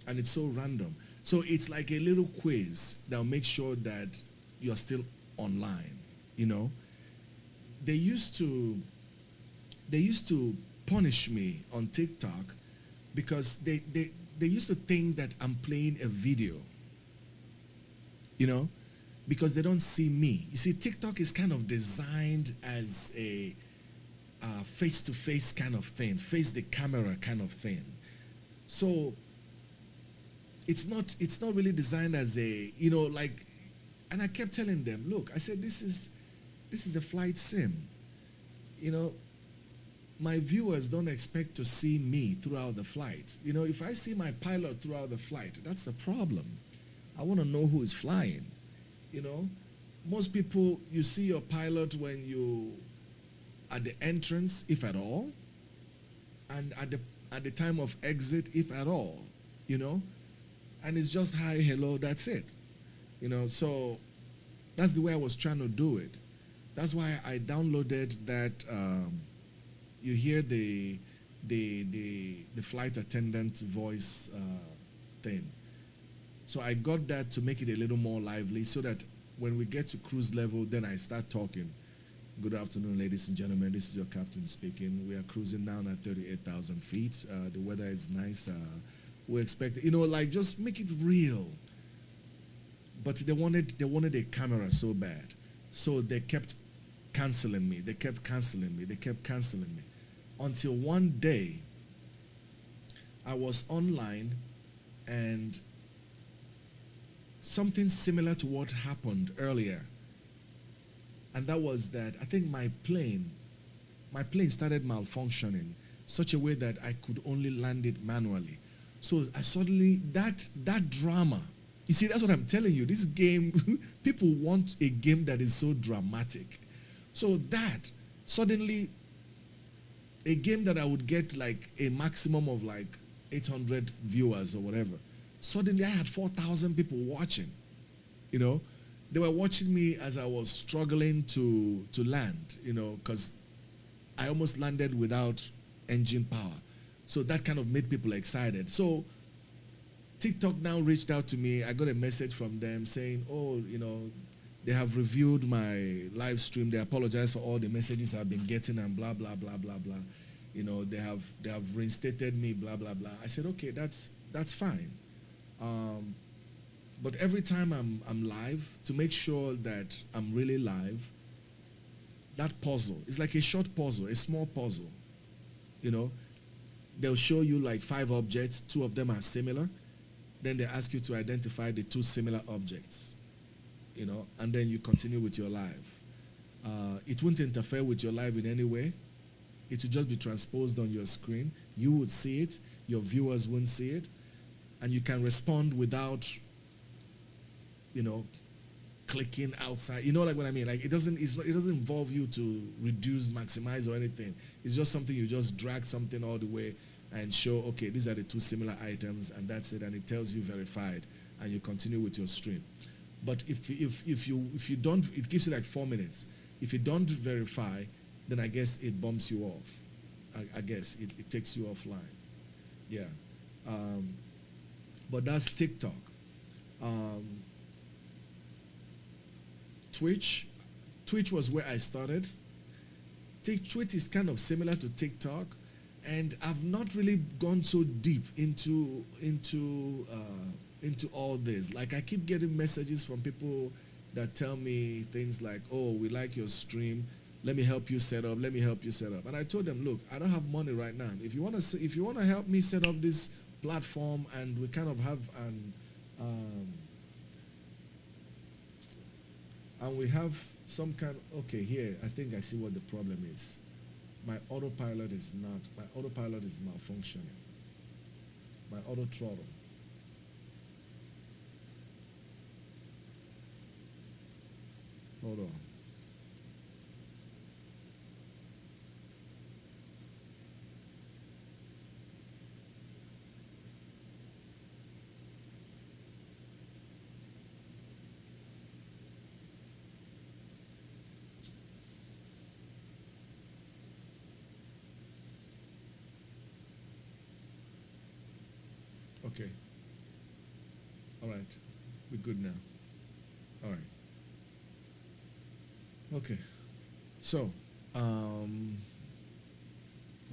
And it's so random. So it's like a little quiz that'll make sure that you're still online, They used to punish me on TikTok because they used to think that I'm playing a video. Because they don't see me. You see, TikTok is kind of designed as a face-to-face kind of thing, face the camera kind of thing. So it's not really designed as a, and I kept telling them, look, I said, this is a flight sim. My viewers don't expect to see me throughout the flight. If I see my pilot throughout the flight, that's the problem. I want to know who is flying. Most people, you see your pilot when you at the entrance, if at all, and at the time of exit, if at all, and it's just hi, hello, that's it. So that's the way I was trying to do it. That's why I downloaded that. You hear the flight attendant voice thing. So I got that to make it a little more lively, so that when we get to cruise level, then I start talking. Good afternoon, ladies and gentlemen. This is your captain speaking. We are cruising down at 38,000 feet. The weather is nice. We expect, just make it real. But they wanted a camera so bad. So they kept canceling me. Until one day, I was online, and something similar to what happened earlier. And that was that I think my plane started malfunctioning such a way that I could only land it manually. So I suddenly, that drama, you see, that's what I'm telling you. This game, people want a game that is so dramatic. So that, suddenly, a game that I would get like a maximum of like 800 viewers or whatever, suddenly I had 4,000 people watching. They were watching me as I was struggling to land, because I almost landed without engine power. So that kind of made people excited. So TikTok now reached out to me. I got a message from them saying, they have reviewed my live stream. They apologize for all the messages I've been getting and blah, blah, blah, blah, blah. They have reinstated me, blah, blah, blah. I said, okay, that's fine. But every time I'm live, to make sure that I'm really live, that puzzle, it's like a short puzzle, a small puzzle. They'll show you like 5 objects, 2 of them are similar. Then they ask you to identify the 2 similar objects, and then you continue with your live. It won't interfere with your live in any way. It will just be transposed on your screen. You would see it, your viewers won't see it, and you can respond without, you know, clicking outside. You know, like what I mean? Like it doesn't involve you to reduce, maximize, or anything. It's just something you just drag something all the way and show, okay, these are the two similar items, and that's it, and it tells you verified, and you continue with your stream. But if you don't, it gives you like 4 minutes. If you don't verify, then I guess it bumps you off. I guess it takes you offline. Yeah. But that's TikTok. Twitch was where I started. Twitch is kind of similar to TikTok, and I've not really gone so deep into all this. Like I keep getting messages from people that tell me things like, "Oh, we like your stream. Let me help you set up. Let me help you set up." And I told them, "Look, I don't have money right now. If you want to help me set up this platform, and we kind of have and we have some kind of, okay, here, I think I see what the problem is. My autopilot is malfunctioning. My auto throttle. Hold on. Okay. All right. We're good now. All right. Okay. So, where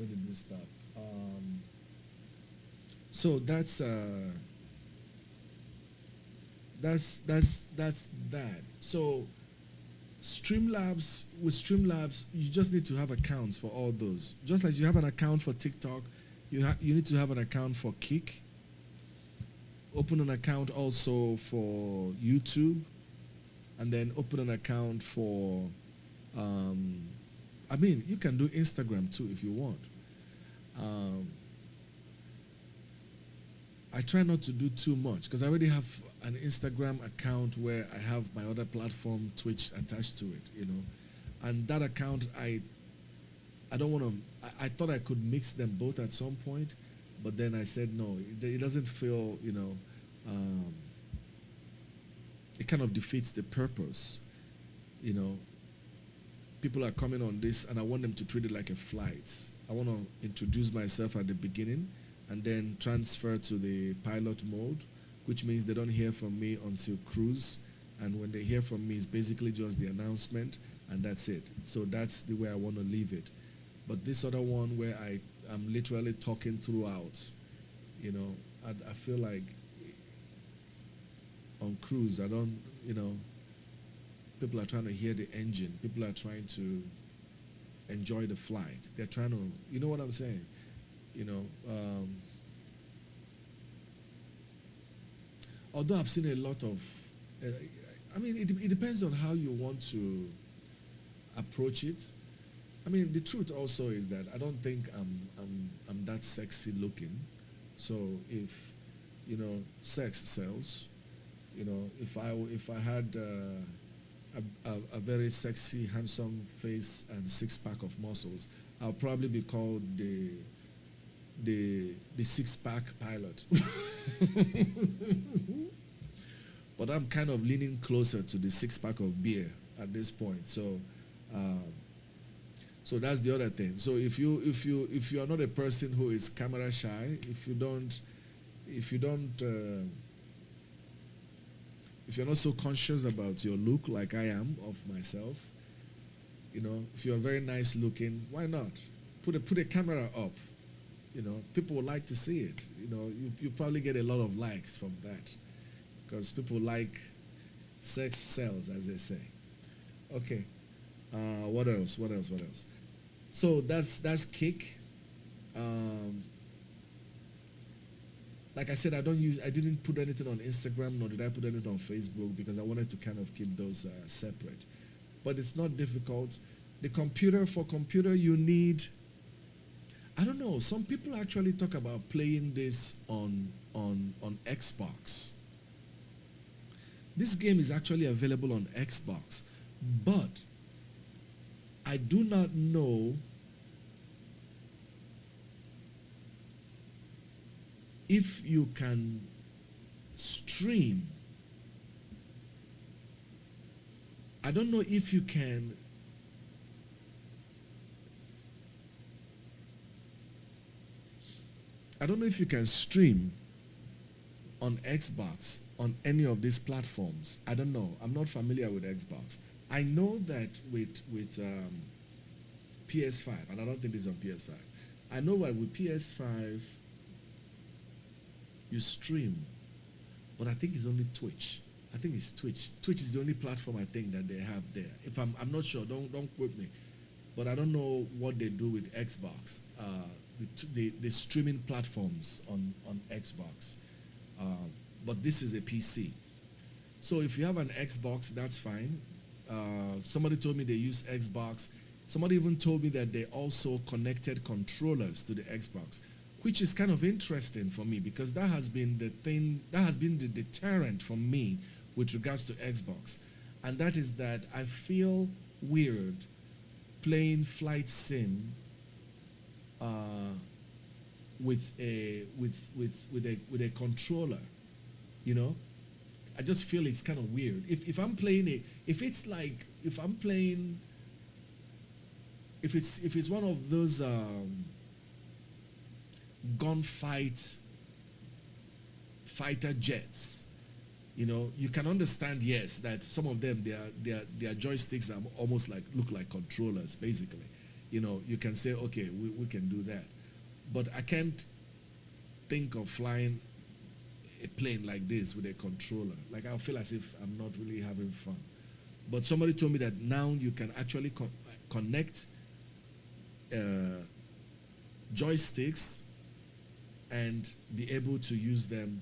did we stop? So that's that. So with Streamlabs, you just need to have accounts for all those. Just like you have an account for TikTok, you need to have an account for Kick. Open an account also for YouTube, and then open an account for, I mean, you can do Instagram too if you want. I try not to do too much because I already have an Instagram account where I have my other platform, Twitch, attached to it, you know. And that account, I don't want to, I thought I could mix them both at some point, but then I said no, it doesn't feel, you know, it kind of defeats the purpose, you know. People are coming on this and I want them to treat it like a flight. I want to introduce myself at the beginning and then transfer to the pilot mode, which means they don't hear from me until cruise, and when they hear from me, it's basically just the announcement and that's it. So that's the way I want to leave it. But this other one where I'm literally talking throughout, you know, I feel like on cruise, I don't, you know, people are trying to hear the engine. People are trying to enjoy the flight. They're trying to, you know what I'm saying? You know, although I've seen a lot of, I mean, it depends on how you want to approach it. I mean, the truth also is that I don't think I'm that sexy looking. So if, you know, sex sells, you know, if I had a very sexy, handsome face and six-pack of muscles, I'll probably be called the six-pack pilot. But I'm kind of leaning closer to the six-pack of beer at this point. So, so that's the other thing. So if you are not a person who is camera shy, if you're not so conscious about your look like I am of myself, you know, if you're very nice looking, why not? Put a camera up. You know, people would like to see it. You know, you probably get a lot of likes from that because people like sex sells, as they say. Okay. What else? So that's Kick. Like I said, I didn't put anything on Instagram, nor did I put anything on Facebook because I wanted to kind of keep those separate. But it's not difficult. For computer, you need, I don't know. Some people actually talk about playing this on Xbox. This game is actually available on Xbox, but I do not know if you can stream. I don't know if you can stream on Xbox on any of these platforms. I don't know. I'm not familiar with Xbox. I know that with PS5, and I don't think it's on PS5. I know that with PS5 you stream, but I think it's only Twitch. I think it's Twitch. Twitch is the only platform I think that they have there. If I'm not sure, don't quote me, but I don't know what they do with Xbox. The streaming platforms on Xbox, but this is a PC. So if you have an Xbox, that's fine. Somebody told me they use Xbox. Somebody even told me that they also connected controllers to the Xbox, which is kind of interesting for me because that has been the thing, that has been the deterrent for me with regards to Xbox. And that is that I feel weird playing flight sim with a controller, you know. I just feel it's kind of weird. If I'm playing if it's one of those gunfight fighter jets, you know, you can understand, yes, that some of them their joysticks are almost look like controllers, basically. You know, you can say, okay, we can do that. But I can't think of flying a plane like this with a controller. Like, I'll feel as if I'm not really having fun. But somebody told me that now you can actually connect joysticks and be able to use them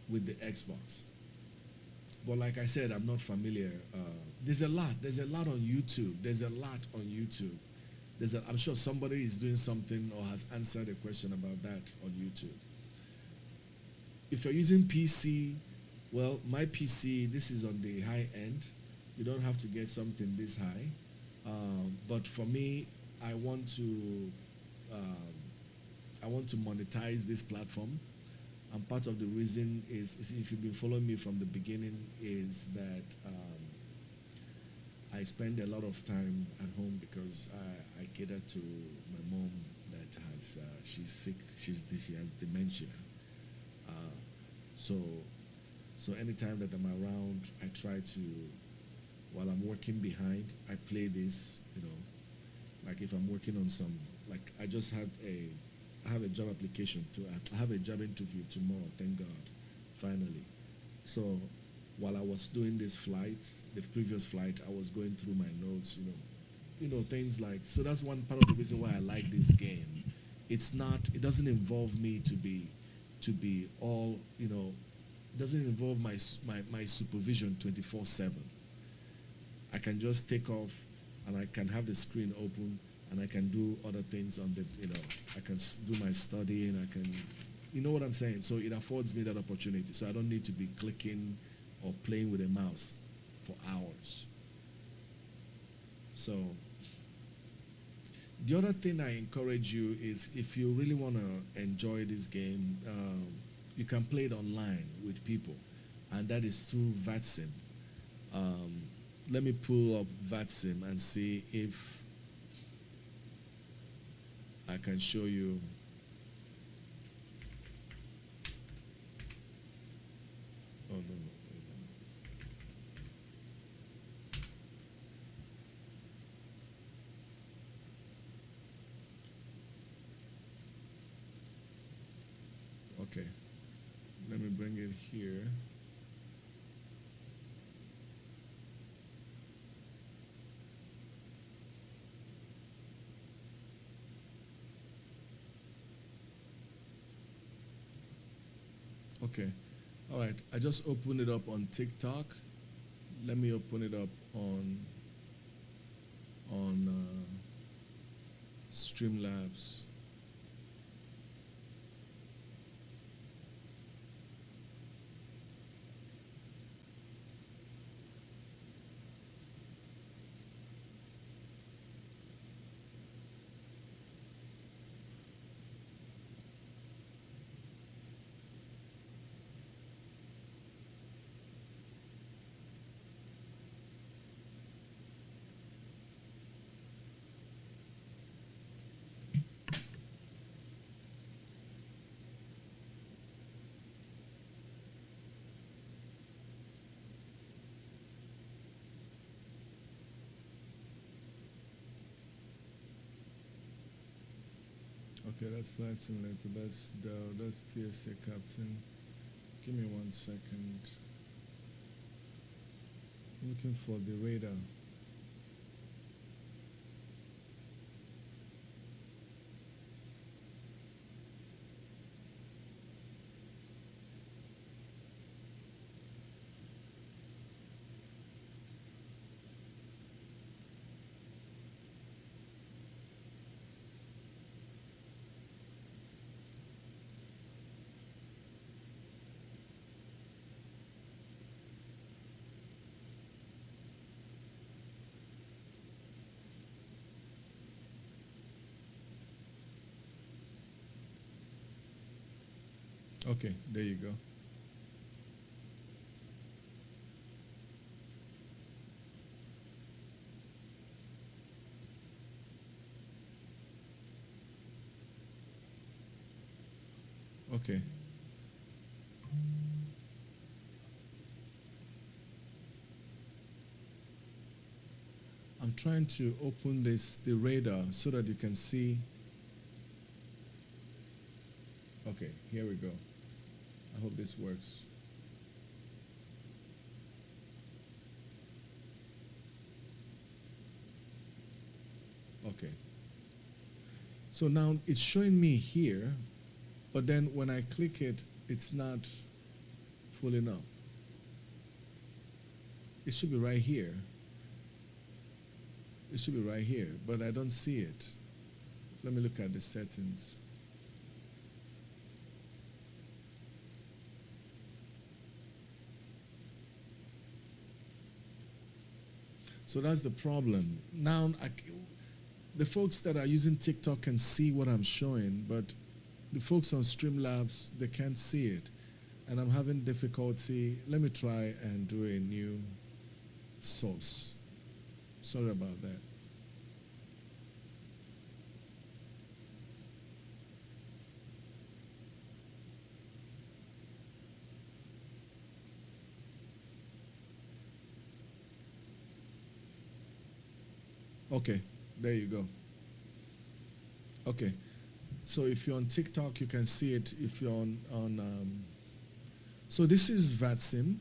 with the Xbox. But like I said, I'm not familiar. There's a lot on YouTube. I'm sure somebody is doing something or has answered a question about that on YouTube. If you're using PC, well, my PC, this is on the high end. You don't have to get something this high. But for me, I want to monetize this platform. And part of the reason is if you've been following me from the beginning, is that I spend a lot of time at home because I cater to my mom that has she's sick. She has dementia. So anytime that I'm around, I try to, while I'm working behind, I play this. You know, like if I'm working on some, like I have a job application I have a job interview tomorrow. Thank God, finally. So while I was doing this flight, the previous flight, I was going through my notes, you know, things like, so that's one part of the reason why I like this game. It doesn't involve me to be all, you know, it doesn't involve my supervision 24/7. I can just take off and I can have the screen open and I can do other things on the, you know, I can do my studying, I can, you know what I'm saying? So it affords me that opportunity. So I don't need to be clicking or playing with a mouse for hours. So the other thing I encourage you is, if you really want to enjoy this game, you can play it online with people, and that is through VATSIM. Let me pull up VATSIM and see if I can show you. Oh no. Okay, let me bring it here. Okay, all right, I just opened it up on TikTok. Let me open it up on Streamlabs. Okay, that's flight simulator. That's TSA captain. Give me 1 second. Looking for the radar. Okay, there you go. Okay. I'm trying to open the radar so that you can see. Okay, here we go. I hope this works. Okay. So now it's showing me here, but then when I click it, it's not pulling up. It should be right here. It should be right here, but I don't see it. Let me look at the settings. So that's the problem. Now, the folks that are using TikTok can see what I'm showing, but the folks on Streamlabs, they can't see it. And I'm having difficulty. Let me try and do a new source. Sorry about that. Okay, there you go. Okay, so if you're on TikTok, you can see it. If you're on so this is VATSIM.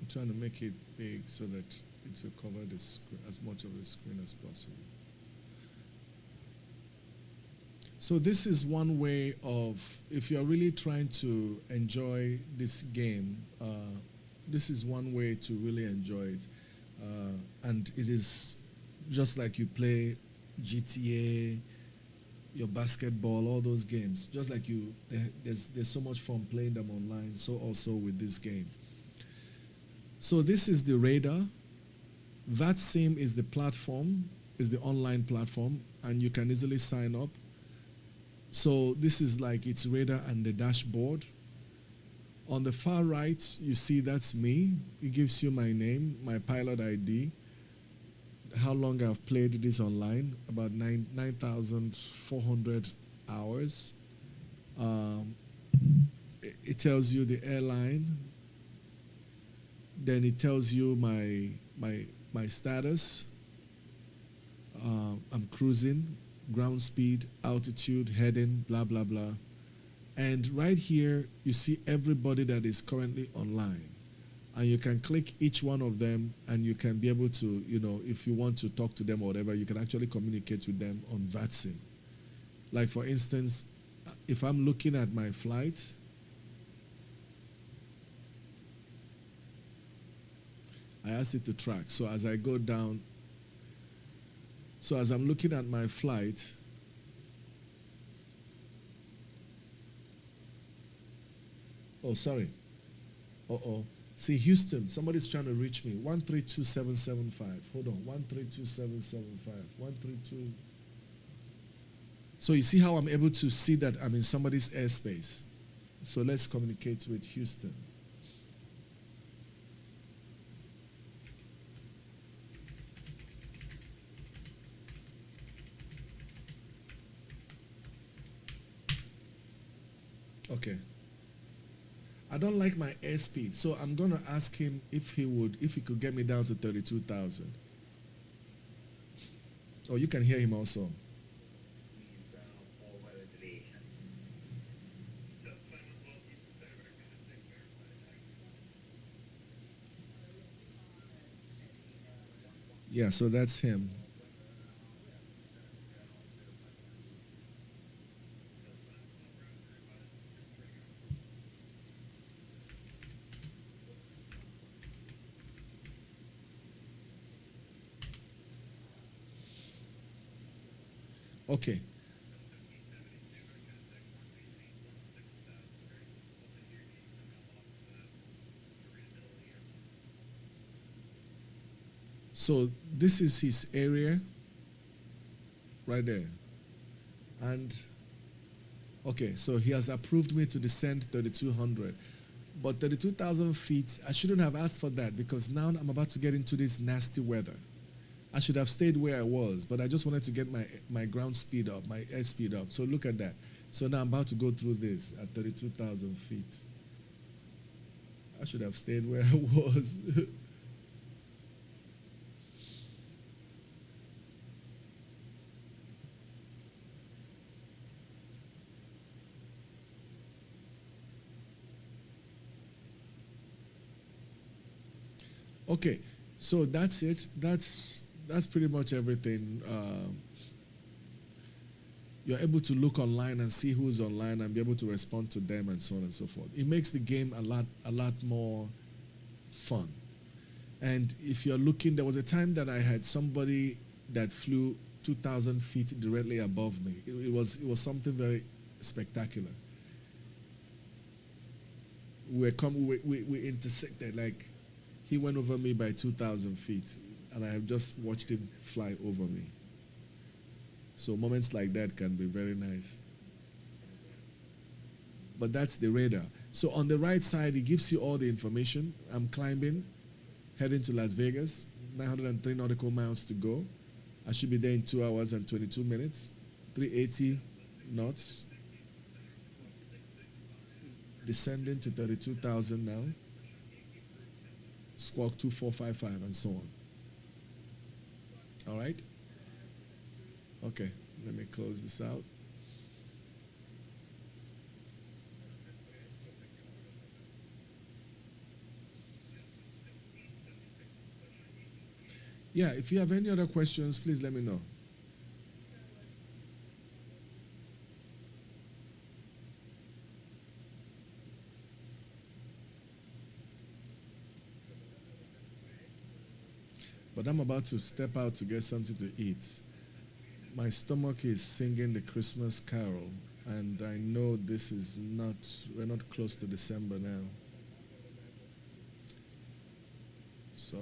I'm trying to make it big so that it will cover the screen, as much of the screen as possible. So this is one way of, if you're really trying to enjoy this game, this is one way to really enjoy it. And it is just like you play GTA, your basketball, all those games. Just like there's so much fun playing them online, so also with this game. So this is the radar. VATSIM is the platform, is the online platform, and you can easily sign up. So this is like its radar and the dashboard. On the far right, you see that's me. It gives you my name, my pilot ID, how long I've played this online, about 9,400 hours. It tells you the airline. Then it tells you my status. I'm cruising. Ground speed, altitude, heading, blah, blah, blah. And right here, you see everybody that is currently online. And you can click each one of them, and you can be able to, if you want to talk to them or whatever, you can actually communicate with them on VATSIM. Like, for instance, if I'm looking at my flight, I ask it to track. So as I go down, so as I'm looking at my flight, oh, sorry. Uh-oh. See, Houston, somebody's trying to reach me. 132.775. Hold on. 132.775. 132. So you see how I'm able to see that I'm in somebody's airspace. So let's communicate with Houston. Okay. I don't like my airspeed, so I'm gonna ask him if he could get me down to 32,000. Oh, you can hear him also. Yeah, so that's him. Okay. So this is his area right there. And okay, so he has approved me to descend 3,200. But 32,000 feet, I shouldn't have asked for that because now I'm about to get into this nasty weather. I should have stayed where I was, but I just wanted to get my ground speed up, my air speed up. So look at that. So now I'm about to go through this at 32,000 feet. I should have stayed where I was. Okay, so that's it. That's pretty much everything. You're able to look online and see who's online and be able to respond to them and so on and so forth. It makes the game a lot more fun. And if you're looking, there was a time that I had somebody that flew 2,000 feet directly above me. It was something very spectacular. We intersected, like he went over me by 2,000 feet, and I have just watched him fly over me. So moments like that can be very nice. But that's the radar. So on the right side, it gives you all the information. I'm climbing, heading to Las Vegas, 903 nautical miles to go. I should be there in 2 hours and 22 minutes, 380 knots. Descending to 32,000 now. Squawk 2455 and so on. All right? Okay, let me close this out. Yeah, if you have any other questions, please let me know. But I'm about to step out to get something to eat. My stomach is singing the Christmas carol, and I know this is not, we're not close to December now. So,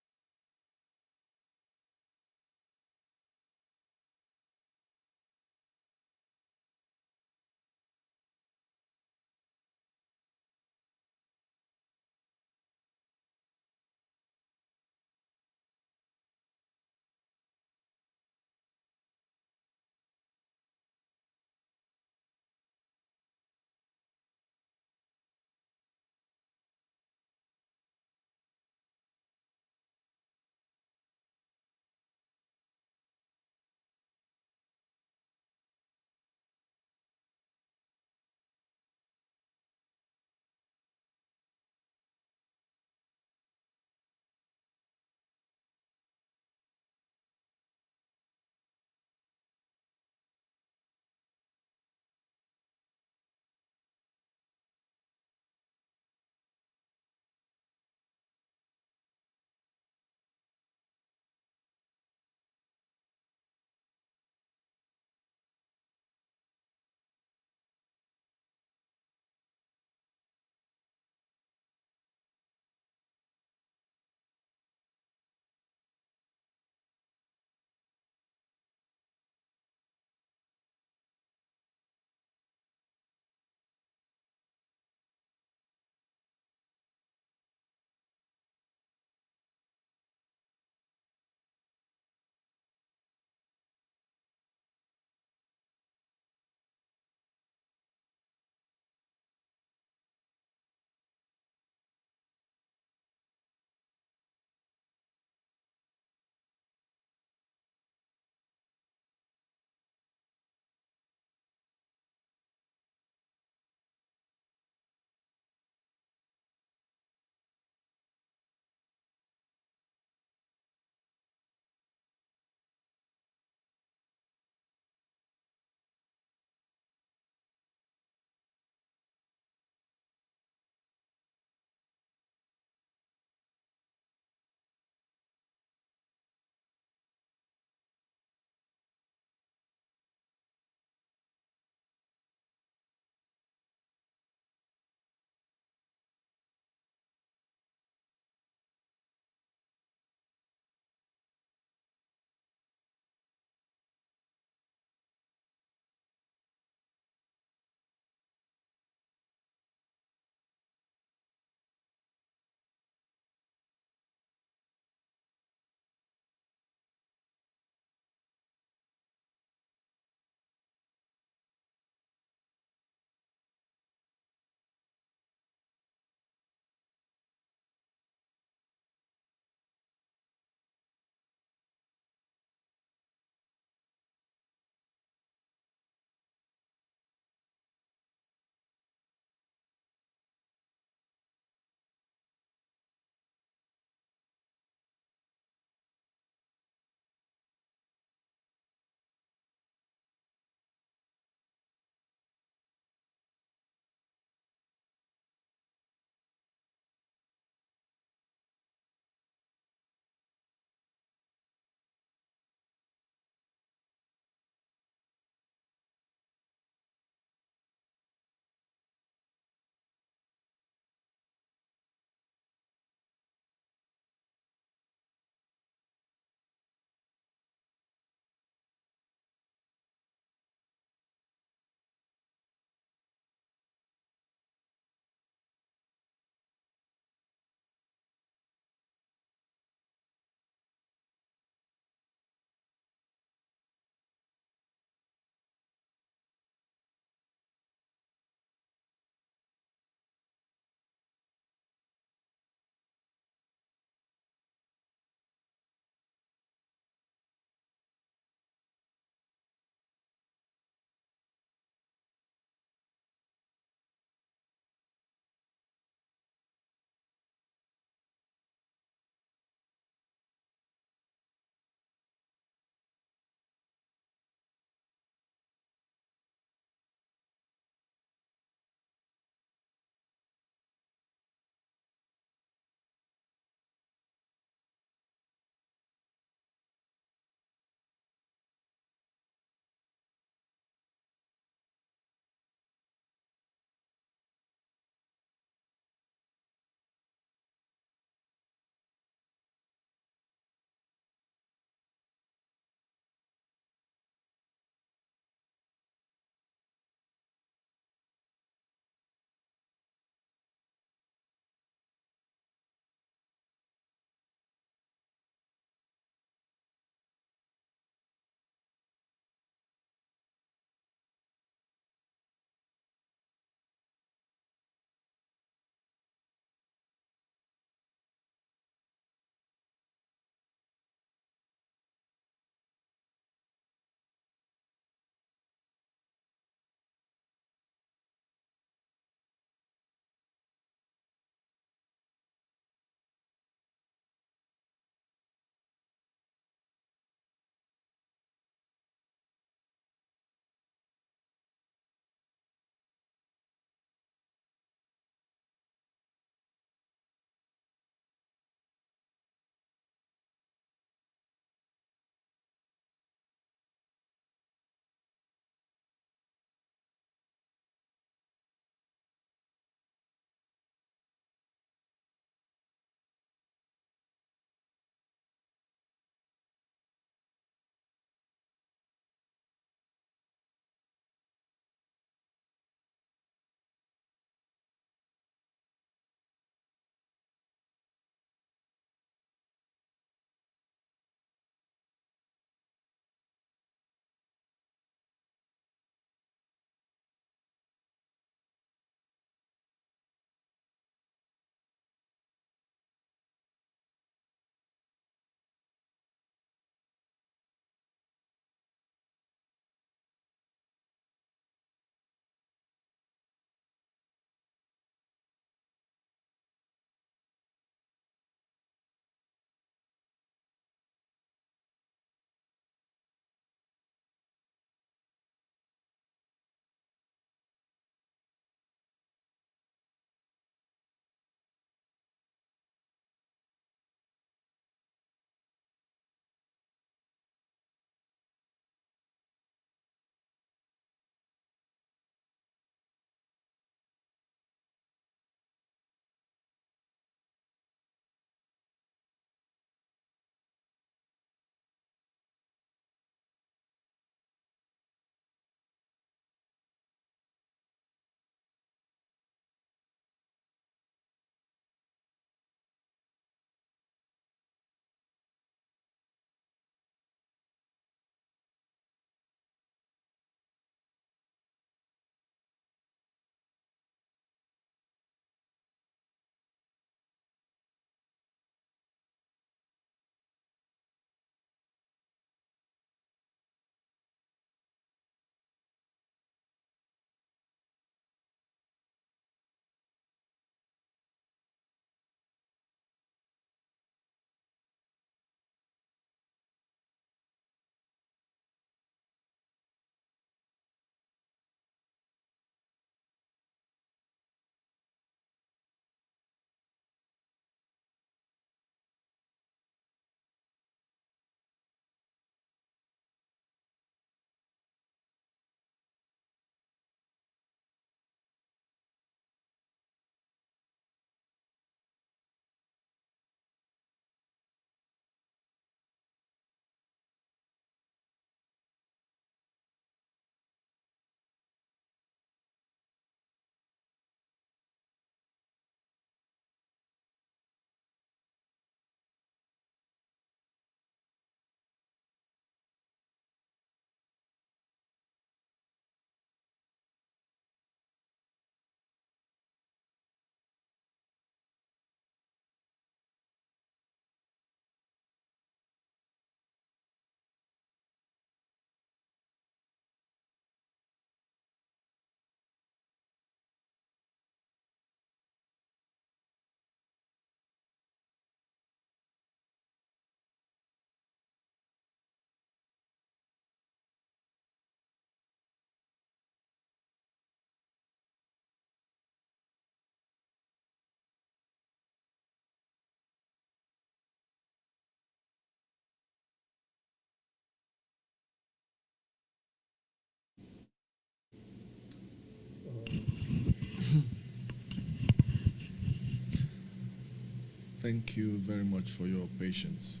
Thank you very much for your patience.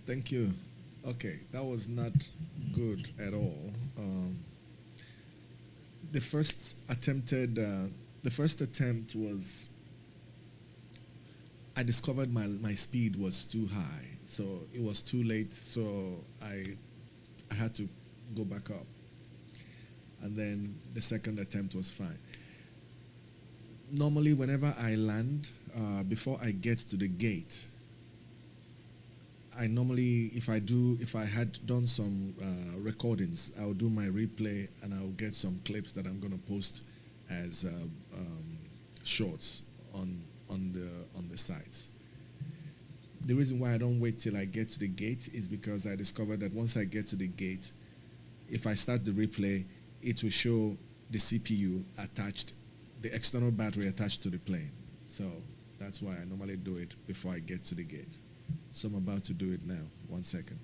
Thank you. Okay, that was not good at all. The first the first attempt was, I discovered my speed was too high, so it was too late. So I had to go back up, and then the second attempt was fine. Normally, whenever I land, before I get to the gate, I normally, if I had done some recordings, I'll do my replay and I'll get some clips that I'm going to post as shorts on the sites. The reason why I don't wait till I get to the gate is because I discovered that once I get to the gate, if I start the replay, it will show the CPU attached, the external battery attached to the plane. So that's why I normally do it before I get to the gate. So I'm about to do it now. 1 second.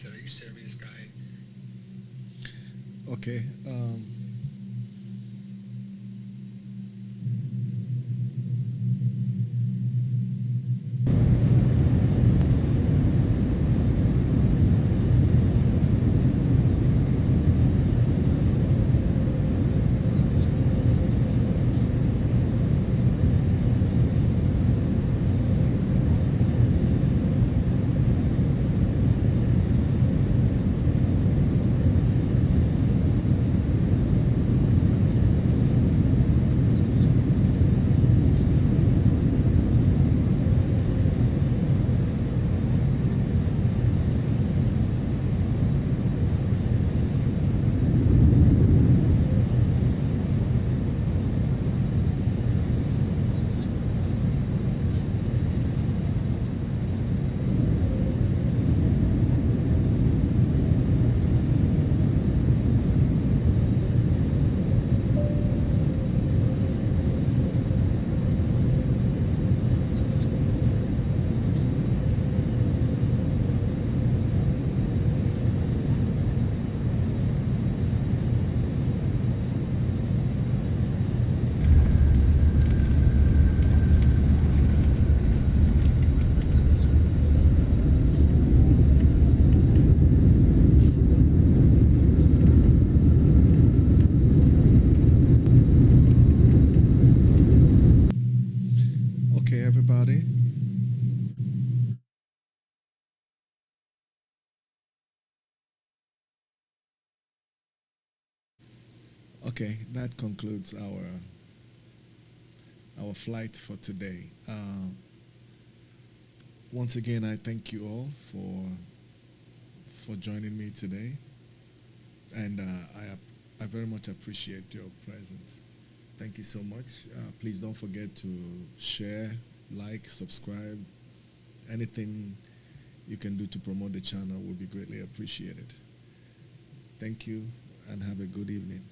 said, "Are you serious, guy?"
Okay. Okay, everybody. Okay, that concludes our flight for today. Once again, I thank you all for joining me today, and I very much appreciate your presence. Thank you so much. Please don't forget to share, like, subscribe. Anything you can do to promote the channel would be greatly appreciated. Thank you, and have a good evening.